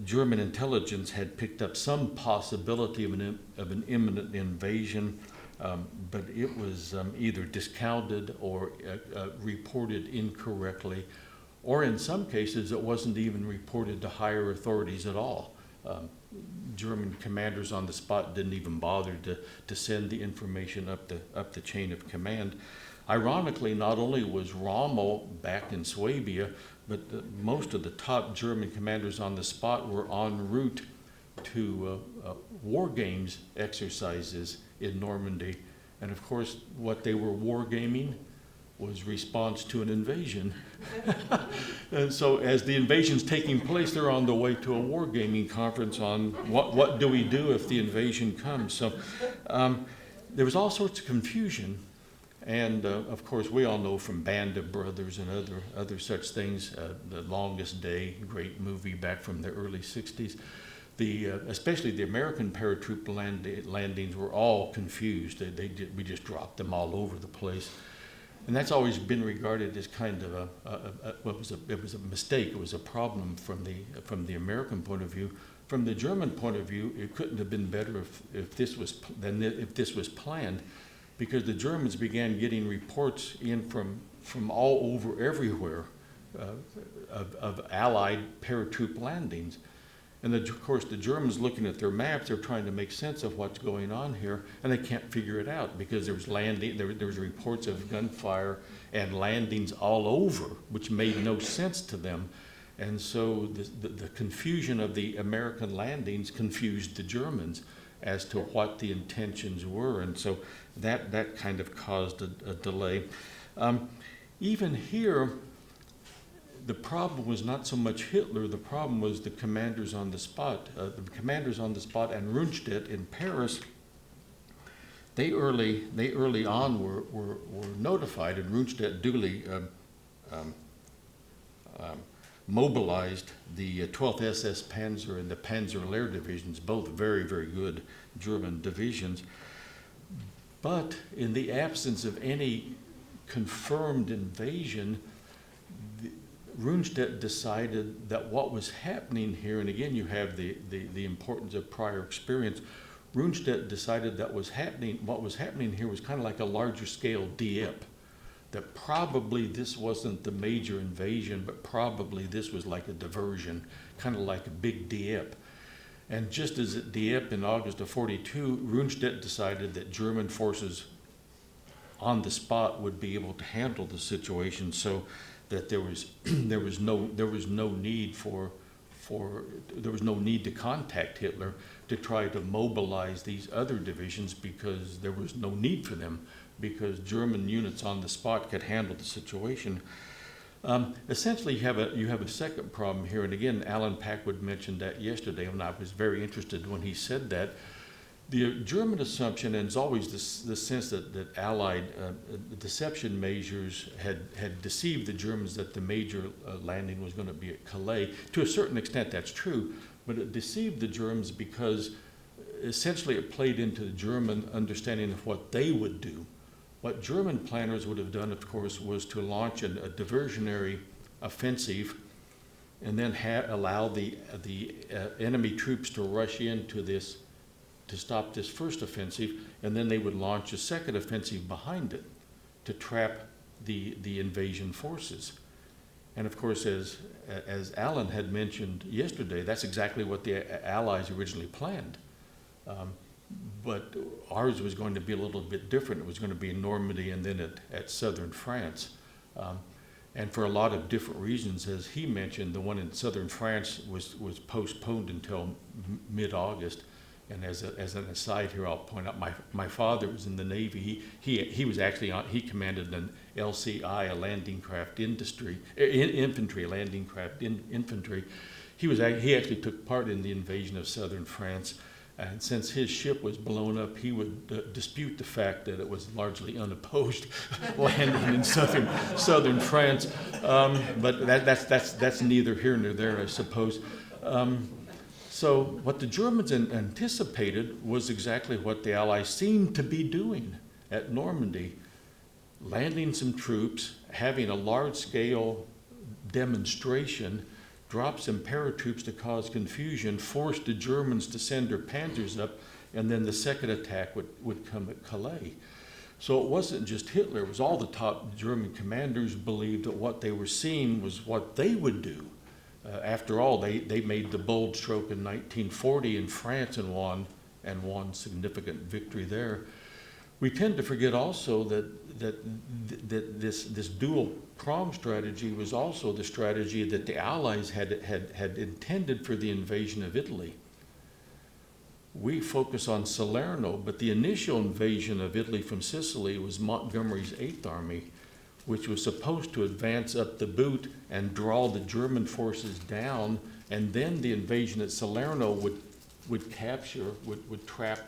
German intelligence had picked up some possibility of an imminent invasion, but it was either discounted or reported incorrectly, or in some cases, it wasn't even reported to higher authorities at all. German commanders on the spot didn't even bother to send the information up the chain of command. Ironically, not only was Rommel back in Swabia, but most of the top German commanders on the spot were en route to war games exercises in Normandy. And of course, what they were war gaming was response to an invasion. And so as the invasion's taking place, they're on the way to a wargaming conference on what do we do if the invasion comes. So there was all sorts of confusion. And of course, we all know from Band of Brothers and other such things, The Longest Day, great movie back from the early 60s. Especially the American paratroop landings were all confused. We just dropped them all over the place. And that's always been regarded as kind of it was a mistake. It was a problem from the American point of view. From the German point of view, it couldn't have been better if this was planned, because the Germans began getting reports in from all over everywhere of Allied paratroop landings. And of course, the Germans, looking at their maps, they're trying to make sense of what's going on here, and they can't figure it out because there was reports of gunfire and landings all over, which made no sense to them. And so the confusion of the American landings confused the Germans as to what the intentions were, and so that kind of caused a delay. Even here, the problem was not so much Hitler, the problem was the commanders on the spot. The commanders on the spot and Rundstedt in Paris, they early on were notified, and Rundstedt duly mobilized the 12th SS Panzer and the Panzer Lehr divisions, both very, very good German divisions. But in the absence of any confirmed invasion, Rundstedt decided that what was happening here, and again you have the importance of prior experience, Rundstedt decided that what was happening here was kind of like a larger scale dip, that probably this wasn't the major invasion, but probably this was like a diversion, kind of like a big dip. And just as at Dieppe in August of 42, Rundstedt decided that German forces on the spot would be able to handle the situation, so that there was no need to contact Hitler to try to mobilize these other divisions, because there was no need for them, because German units on the spot could handle the situation. Essentially, you have a second problem here, and again, Alan Packwood mentioned that yesterday, and I was very interested when he said that. The German assumption, and it's always the sense that Allied deception measures had deceived the Germans that the major landing was going to be at Calais. To a certain extent, that's true, but it deceived the Germans because essentially it played into the German understanding of what they would do. What German planners would have done, of course, was to launch a diversionary offensive and then allow the enemy troops to rush into this to stop this first offensive, and then they would launch a second offensive behind it to trap the invasion forces. And of course, as Alan had mentioned yesterday, that's exactly what the Allies originally planned. But ours was going to be a little bit different. It was going to be in Normandy and then at southern France. And for a lot of different reasons, as he mentioned, the one in southern France was postponed until mid-August. And as an aside here, I'll point out my father was in the Navy. He was actually he commanded an LCI, a landing craft infantry, landing craft infantry. He actually took part in the invasion of southern France. And since his ship was blown up, he would dispute the fact that it was largely unopposed landing in southern France. But that's neither here nor there, I suppose. So what the Germans anticipated was exactly what the Allies seemed to be doing at Normandy, landing some troops, having a large-scale demonstration, drop some paratroops to cause confusion, force the Germans to send their panzers up, and then the second attack would come at Calais. So it wasn't just Hitler, it was all the top German commanders believed that what they were seeing was what they would do. After all, they made the bold stroke in 1940 in France and won significant victory there. We tend to forget also that this dual prong strategy was also the strategy that the Allies had intended for the invasion of Italy. We focus on Salerno, but the initial invasion of Italy from Sicily was Montgomery's 8th Army, which was supposed to advance up the boot and draw the German forces down, and then the invasion at Salerno would trap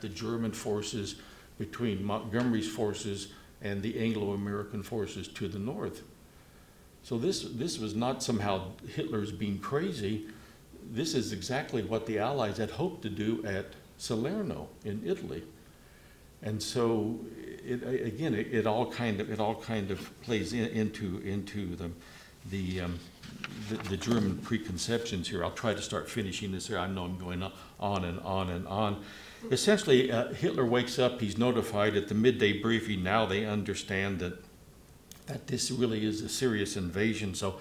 the German forces between Montgomery's forces and the Anglo-American forces to the north. So this was not somehow Hitler's being crazy. This is exactly what the Allies had hoped to do at Salerno in Italy. And so it all kind of plays into the German preconceptions here. I'll try to start finishing this here. I know I'm going on and on and on. Essentially, Hitler wakes up. He's notified at the midday briefing. Now they understand that this really is a serious invasion. So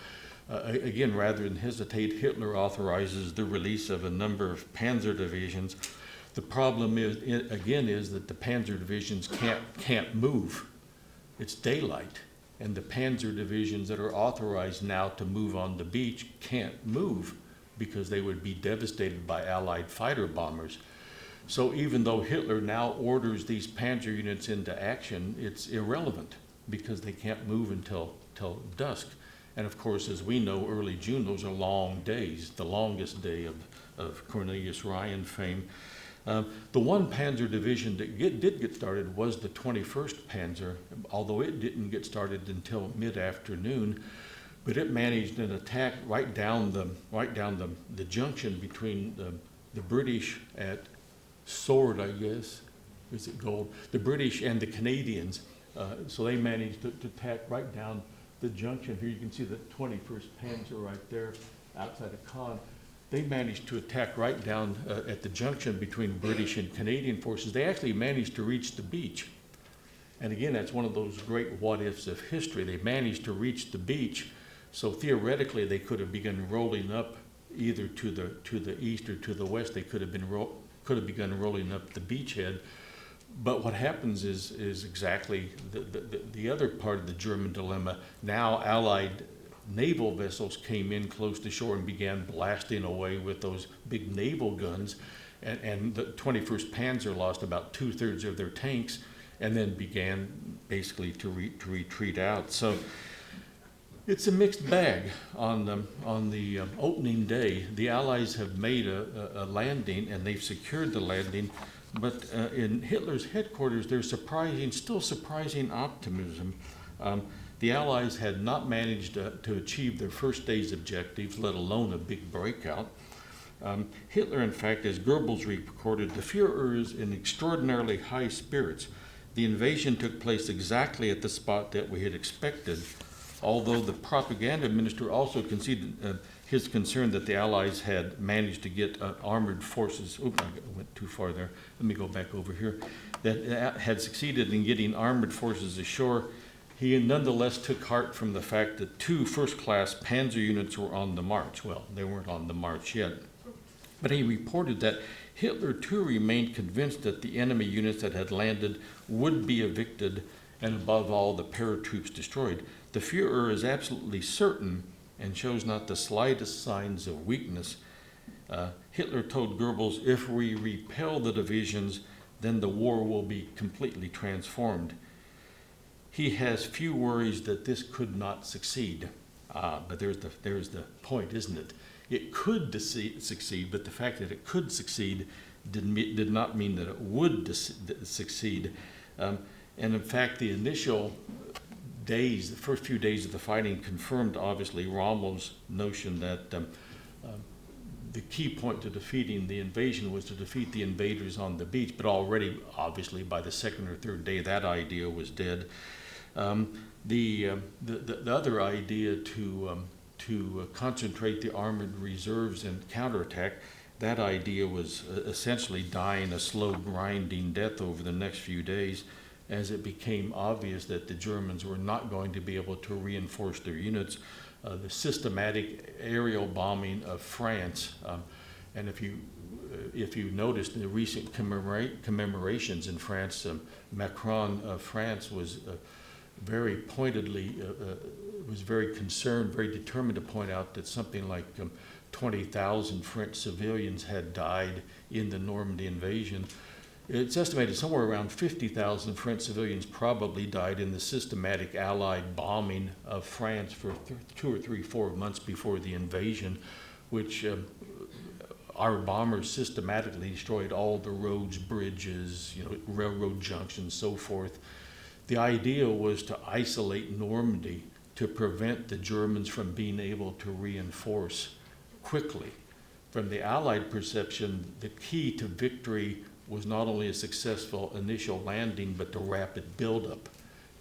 again, rather than hesitate, Hitler authorizes the release of a number of panzer divisions. The problem is that the panzer divisions can't move. It's daylight, and the panzer divisions that are authorized now to move on the beach can't move because they would be devastated by Allied fighter bombers. So even though Hitler now orders these panzer units into action, it's irrelevant because they can't move until dusk. And of course, as we know, early June, those are long days, the longest day of Cornelius Ryan fame. The one panzer division that did get started was the 21st Panzer, although it didn't get started until mid-afternoon. But it managed an attack right down the junction between the British at Sword, I guess, is it Gold? The British and the Canadians. So they managed to attack right down the junction here. You can see the 21st Panzer right there outside of Caen. They managed to attack right down at the junction between British and Canadian forces. They actually managed to reach the beach. And again, that's one of those great what-ifs of history. They managed to reach the beach, so theoretically they could have begun rolling up either to the east or to the west. They could have begun rolling up the beachhead. But what happens is exactly the other part of the German dilemma. Now Allied naval vessels came in close to shore and began blasting away with those big naval guns, and the 21st Panzer lost about 2/3 of their tanks and then began basically to retreat out. So it's a mixed bag. On the opening day, the Allies have made a landing and they've secured the landing, but in Hitler's headquarters there's still surprising optimism. The Allies had not managed to achieve their first day's objectives, let alone a big breakout. Hitler, in fact, as Goebbels recorded, the Führer is in extraordinarily high spirits. The invasion took place exactly at the spot that we had expected, although the propaganda minister also conceded his concern that the Allies had managed to get armored forces, I went too far there, let me go back over here, that had succeeded in getting armored forces ashore. He nonetheless took heart from the fact that 2 first-class panzer units were on the march. Well, they weren't on the march yet. But he reported that Hitler, too, remained convinced that the enemy units that had landed would be evicted and, above all, the paratroops destroyed. The Führer is absolutely certain and shows not the slightest signs of weakness. Hitler told Goebbels, if we repel the divisions, then the war will be completely transformed. He has few worries that this could not succeed. But there's the point, isn't it? It could succeed, but the fact that it could succeed did not mean that it would succeed. And in fact, the initial days, the first few days of the fighting confirmed, obviously, Rommel's notion that the key point to defeating the invasion was to defeat the invaders on the beach, but already, obviously, by the second or third day, that idea was dead. The other idea to concentrate the armored reserves and counterattack, that idea was essentially dying a slow, grinding death over the next few days as it became obvious that the Germans were not going to be able to reinforce their units. The systematic aerial bombing of France, and if you noticed in the recent commemorations in France, Macron of France was very pointedly was very concerned, very determined to point out that something like 20,000 French civilians had died in the Normandy invasion. It's estimated somewhere around 50,000 French civilians probably died in the systematic Allied bombing of France for 2 or 3, 4 months before the invasion, which our bombers systematically destroyed all the roads, bridges, railroad junctions, so forth. The idea was to isolate Normandy to prevent the Germans from being able to reinforce quickly. From the Allied perception, the key to victory was not only a successful initial landing, but the rapid buildup.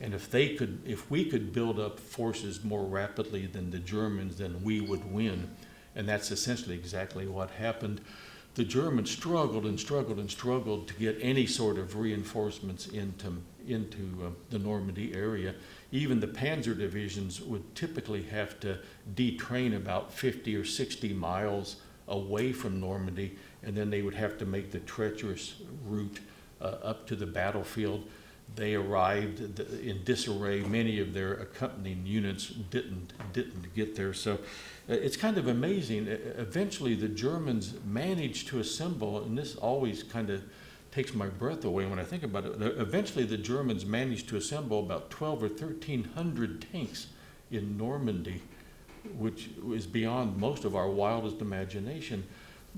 And if we could build up forces more rapidly than the Germans, then we would win. And that's essentially exactly what happened. The Germans struggled and struggled and struggled to get any sort of reinforcements into the Normandy area. Even the panzer divisions would typically have to detrain about 50 or 60 miles away from Normandy, and then they would have to make the treacherous route up to the battlefield. They arrived in disarray. Many of their accompanying units didn't get there. So it's kind of amazing. Eventually, the Germans managed to assemble, and this always kind of takes my breath away when I think about it. Eventually, the Germans managed to assemble about 12 or 1,300 tanks in Normandy, which is beyond most of our wildest imagination.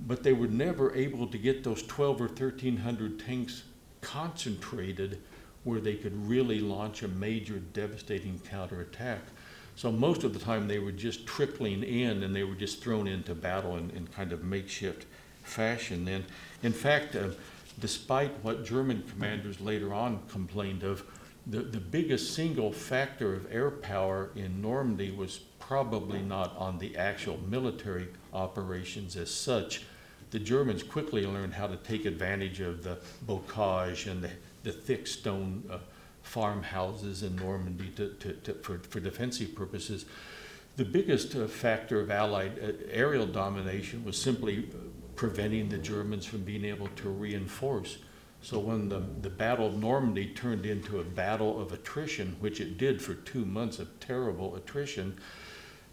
But they were never able to get those 12 or 1,300 tanks concentrated where they could really launch a major devastating counterattack. So most of the time they were just trickling in, and they were just thrown into battle in kind of makeshift fashion. And in fact, despite what German commanders later on complained of, the biggest single factor of air power in Normandy was probably not on the actual military operations as such. The Germans quickly learned how to take advantage of the bocage and the thick stone farmhouses in Normandy for defensive purposes. The biggest factor of Allied aerial domination was simply preventing the Germans from being able to reinforce. So when the Battle of Normandy turned into a battle of attrition, which it did for 2 months of terrible attrition,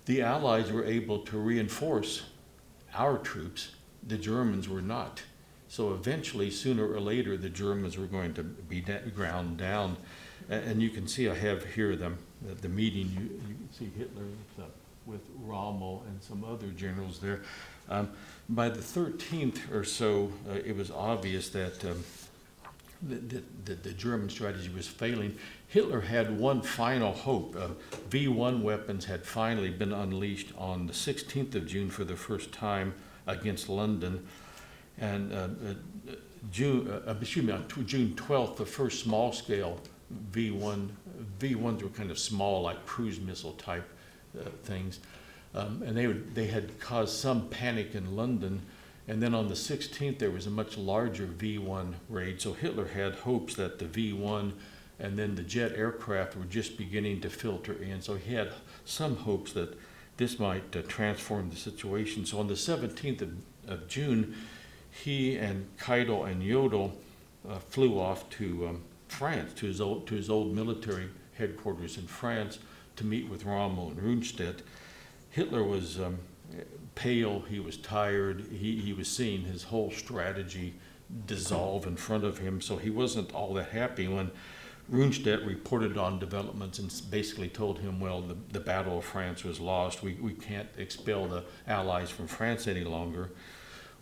the Allies were able to reinforce our troops. The Germans were not. So eventually, sooner or later, the Germans were going to be ground down. And you can see I have here the meeting. You can see Hitler with Rommel and some other generals there. By the 13th or so, it was obvious that the German strategy was failing. Hitler had one final hope. V1 weapons had finally been unleashed on the 16th of June for the first time against London. And on June 12th, the first small-scale V1s were kind of small, like cruise missile type things. And they had caused some panic in London. And then on the 16th, there was a much larger V1 raid. So Hitler had hopes that the V1 and then the jet aircraft were just beginning to filter in. So he had some hopes that this might transform the situation. So on the 17th of June, he and Keitel and Jodl flew off to France, to his old military headquarters in France, to meet with Rommel and Rundstedt. Hitler was pale, he was tired, he was seeing his whole strategy dissolve in front of him, so he wasn't all that happy when Rundstedt reported on developments and basically told him, well, the Battle of France was lost. We can't expel the Allies from France any longer.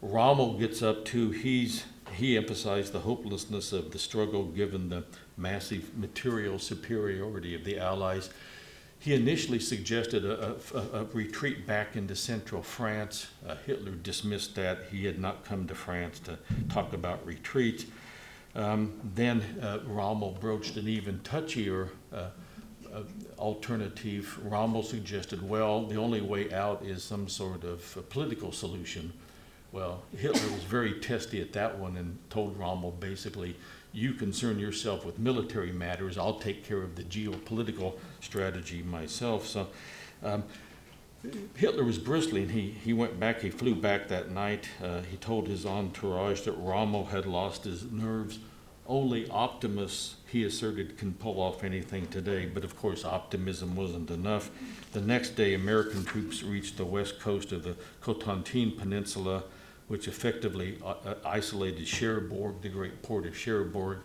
Rommel gets up too. He emphasized the hopelessness of the struggle given the massive material superiority of the Allies. He initially suggested a retreat back into central France. Hitler dismissed that. He had not come to France to talk about retreats. Then Rommel broached an even touchier alternative. Rommel suggested, well, the only way out is some sort of political solution. Well, Hitler was very testy at that one and told Rommel basically, you concern yourself with military matters, I'll take care of the geopolitical strategy myself. So Hitler was bristling. He went back, he flew back that night. He told his entourage that Rommel had lost his nerves. Only optimists, he asserted, can pull off anything today, but of course optimism wasn't enough. The next day, American troops reached the west coast of the Cotentin Peninsula, which effectively isolated Cherbourg, the great port of Cherbourg.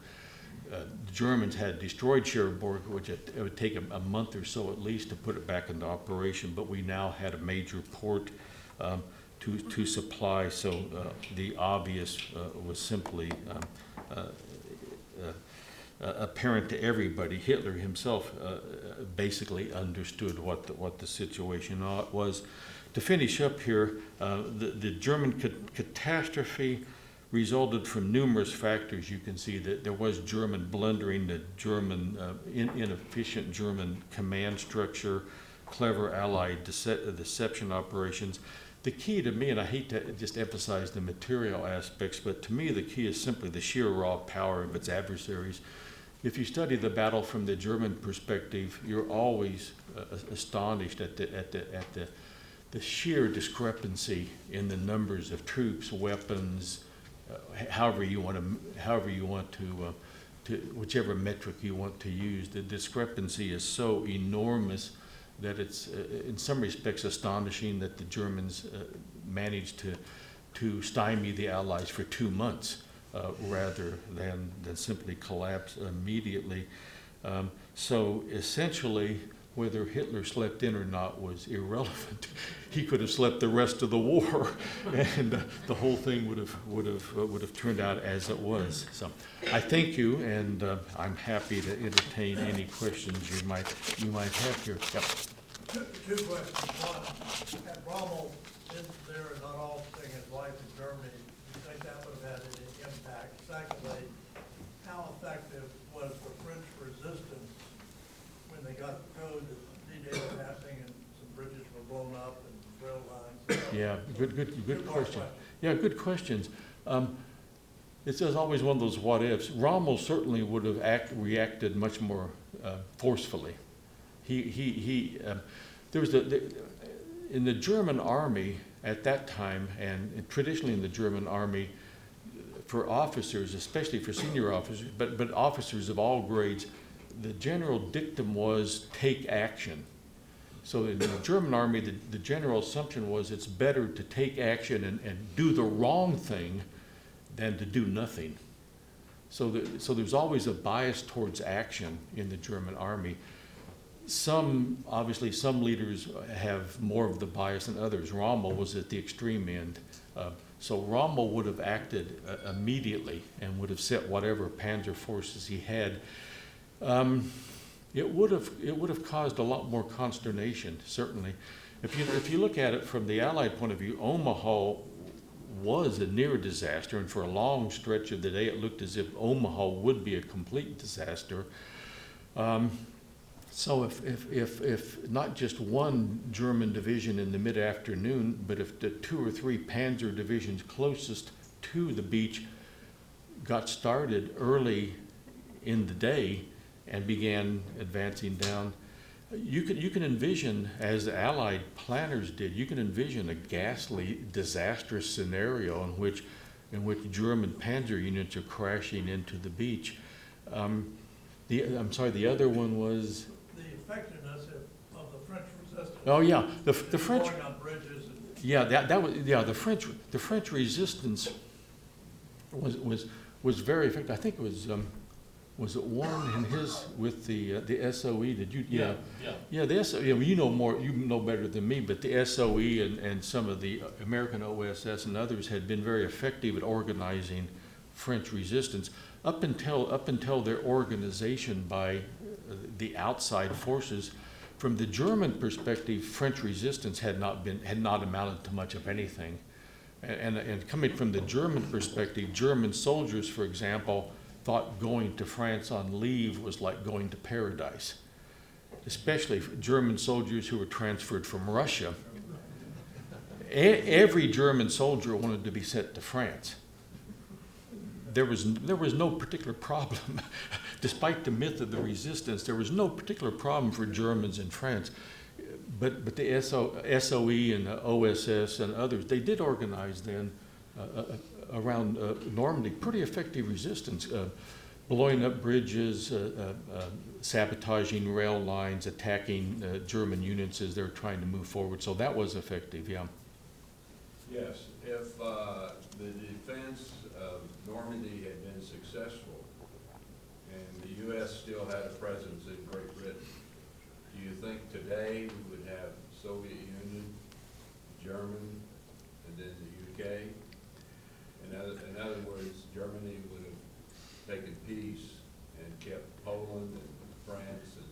The Germans had destroyed Cherbourg, which it would take a month or so at least to put it back into operation, but we now had a major port to supply, so the obvious was simply apparent to everybody. Hitler himself basically understood what the situation was. To finish up here, the German catastrophe resulted from numerous factors. You can see that there was German blundering, the German inefficient German command structure, clever Allied deception operations. The key to me, and I hate to just emphasize the material aspects, but to me the key is simply the sheer raw power of its adversaries. If you study the battle from the German perspective, you're always astonished at the sheer discrepancy in the numbers of troops, weapons, however you want to, whichever metric you want to use. The discrepancy is so enormous that it's in some respects astonishing that the Germans managed to stymie the Allies for 2 months rather than simply collapse immediately. So essentially, whether Hitler slept in or not was irrelevant. He could have slept the rest of the war, and the whole thing would have turned out as it was. So, I thank you, and I'm happy to entertain any questions you might have here. Yep. Two questions. One, had Rommel been there and not altering his life in Germany, do you think that would have had any impact? Secondly, how effective was the French resistance when they got the code that D-Day was happening and some bridges were blown up and rail lines? Yeah, good question. Yeah, good questions. It's always one of those what ifs. Rommel certainly would have reacted much more forcefully. There was in the German army at that time, and traditionally in the German army, for officers, especially for senior officers, but officers of all grades, the general dictum was take action. So in the German army, the general assumption was it's better to take action and do the wrong thing than to do nothing. So there's always a bias towards action in the German army. Obviously some leaders have more of the bias than others. Rommel was at the extreme end. So Rommel would have acted immediately and would have set whatever panzer forces he had. It would have caused a lot more consternation, certainly. If you look at it from the Allied point of view, Omaha was a near disaster, and for a long stretch of the day it looked as if Omaha would be a complete disaster. So if not just one German division in the mid-afternoon, but if the 2 or 3 Panzer divisions closest to the beach got started early in the day and began advancing down, you can envision, as the Allied planners did, you can envision a ghastly, disastrous scenario in which German Panzer units are crashing into the beach. The other one was the effectiveness of the French resistance. Oh yeah, the French. Going on bridges. Yeah, the French resistance was very effective. I think it was it Warren and his with the SOE? Did you? Yeah, the SOE. Yeah, well, you know more. You know better than me. But the SOE and some of the American OSS and others had been very effective at organizing French resistance up until their organization by the outside forces. From the German perspective, French resistance had not amounted to much of anything. And coming from the German perspective, German soldiers, for example, thought going to France on leave was like going to paradise, especially German soldiers who were transferred from Russia. Every German soldier wanted to be sent to France. There was no particular problem. Despite the myth of the resistance, there was no particular problem for Germans in France. But the SOE and the OSS and others, they did organize then around Normandy pretty effective resistance, blowing up bridges, sabotaging rail lines, attacking German units as they're trying to move forward. So that was effective, yeah. Yes, if the defense of Normandy had been successful and the U.S. still had a presence in Great Britain, do you think today we would have Soviet Union, German, and then the UK? In other words, Germany would have taken peace and kept Poland and France and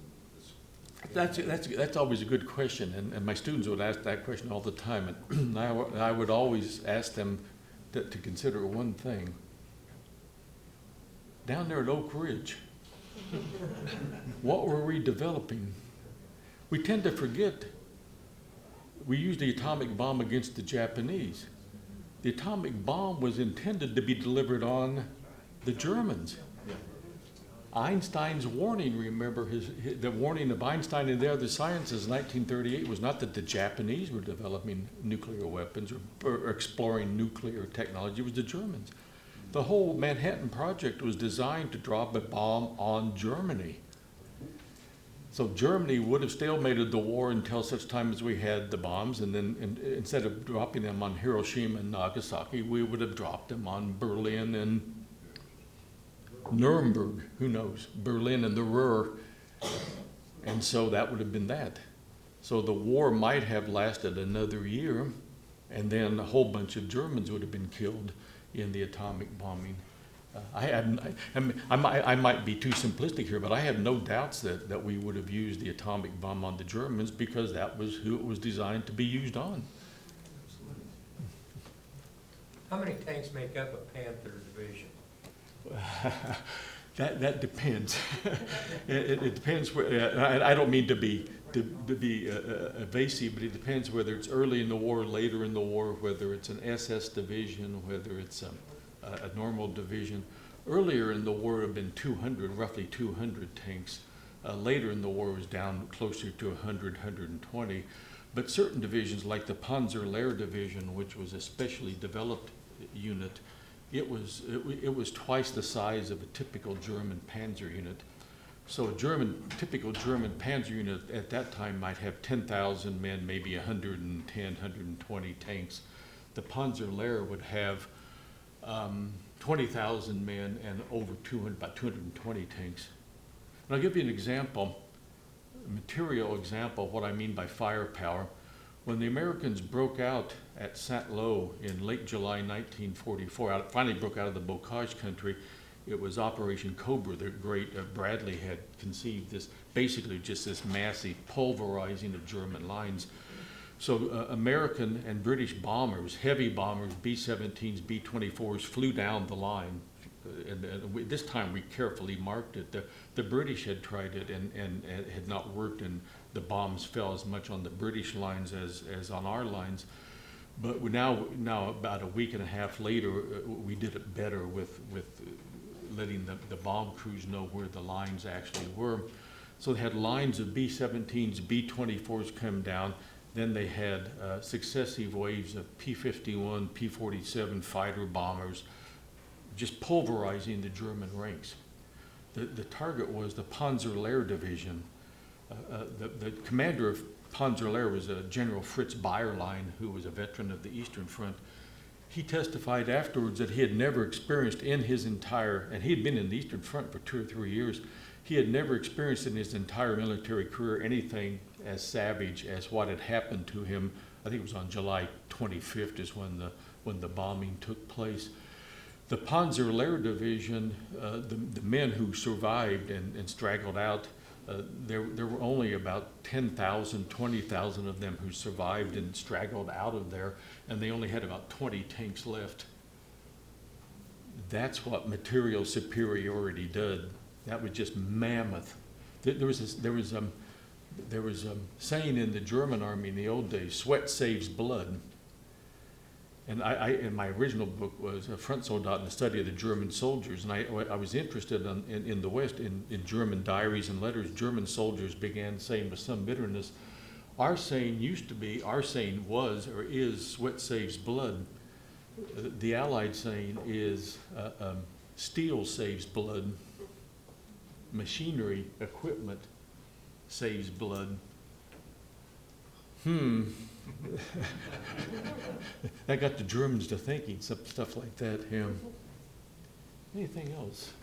That's always a good question, and my students would ask that question all the time, and I would always ask them to consider one thing. Down there at Oak Ridge, what were we developing? We tend to forget we used the atomic bomb against the Japanese. The atomic bomb was intended to be delivered on the Germans. Einstein's warning, remember, the warning of Einstein and the other sciences in 1938 was not that the Japanese were developing nuclear weapons or exploring nuclear technology, it was the Germans. The whole Manhattan Project was designed to drop a bomb on Germany. So Germany would have stalemated the war until such time as we had the bombs, and then instead of dropping them on Hiroshima and Nagasaki, we would have dropped them on Berlin and Nuremberg, who knows, Berlin and the Ruhr. And so that would have been that. So the war might have lasted another year, and then a whole bunch of Germans would have been killed in the atomic bombing. I might be too simplistic here, but I have no doubts that we would have used the atomic bomb on the Germans because that was who it was designed to be used on. How many tanks make up a Panther division? That depends. It depends. I don't mean to be evasive, but it depends whether it's early in the war, later in the war, whether it's an SS division, whether it's a normal division. Earlier in the war, it had been 200, roughly 200 tanks. Later in the war, it was down closer to 100, 120. But certain divisions, like the Panzerlehr division, which was a specially developed unit, it was twice the size of a typical German Panzer unit. So a typical German Panzer unit at that time might have 10,000 men, maybe 110, 120 tanks. The Panzerlehr would have 20,000 men and about 220 tanks. And I'll give you an example, a material example of what I mean by firepower. When the Americans broke out at Saint-Lô in late July 1944, finally broke out of the Bocage country, it was Operation Cobra. The great Bradley had conceived this, basically just this massive pulverizing of German lines. So American and British bombers, heavy bombers, B-17s, B-24s, flew down the line. This time we carefully marked it. The British had tried it and had not worked, and the bombs fell as much on the British lines as on our lines. But now about a week and a half later, we did it better with letting the bomb crews know where the lines actually were. So they had lines of B-17s, B-24s come down. Then they had successive waves of P-51, P-47 fighter bombers, just pulverizing the German ranks. The target was the Panzerlehr division. The commander of Panzerlehr was General Fritz, who was a veteran of the Eastern Front. He testified afterwards that he had never experienced in his entire, and he had been in the Eastern Front for 2 or 3 years, he had never experienced in his entire military career anything as savage as what had happened to him. I think it was on July 25th is when the bombing took place. The Panzerlehr division, the men who survived and straggled out, there were only about 10,000, 20,000 of them who survived and straggled out of there, and they only had about 20 tanks left. That's what material superiority did. That was just mammoth. There was a saying in the German army in the old days, sweat saves blood. And I in my original book was a front soldat in the study of the German soldiers, and I was interested in the West, in German diaries and letters. German soldiers began saying with some bitterness, our saying was or is sweat saves blood. The Allied saying is steel saves blood, machinery, equipment saves blood. That got the Germans to thinking, stuff like that. Yeah. Anything else?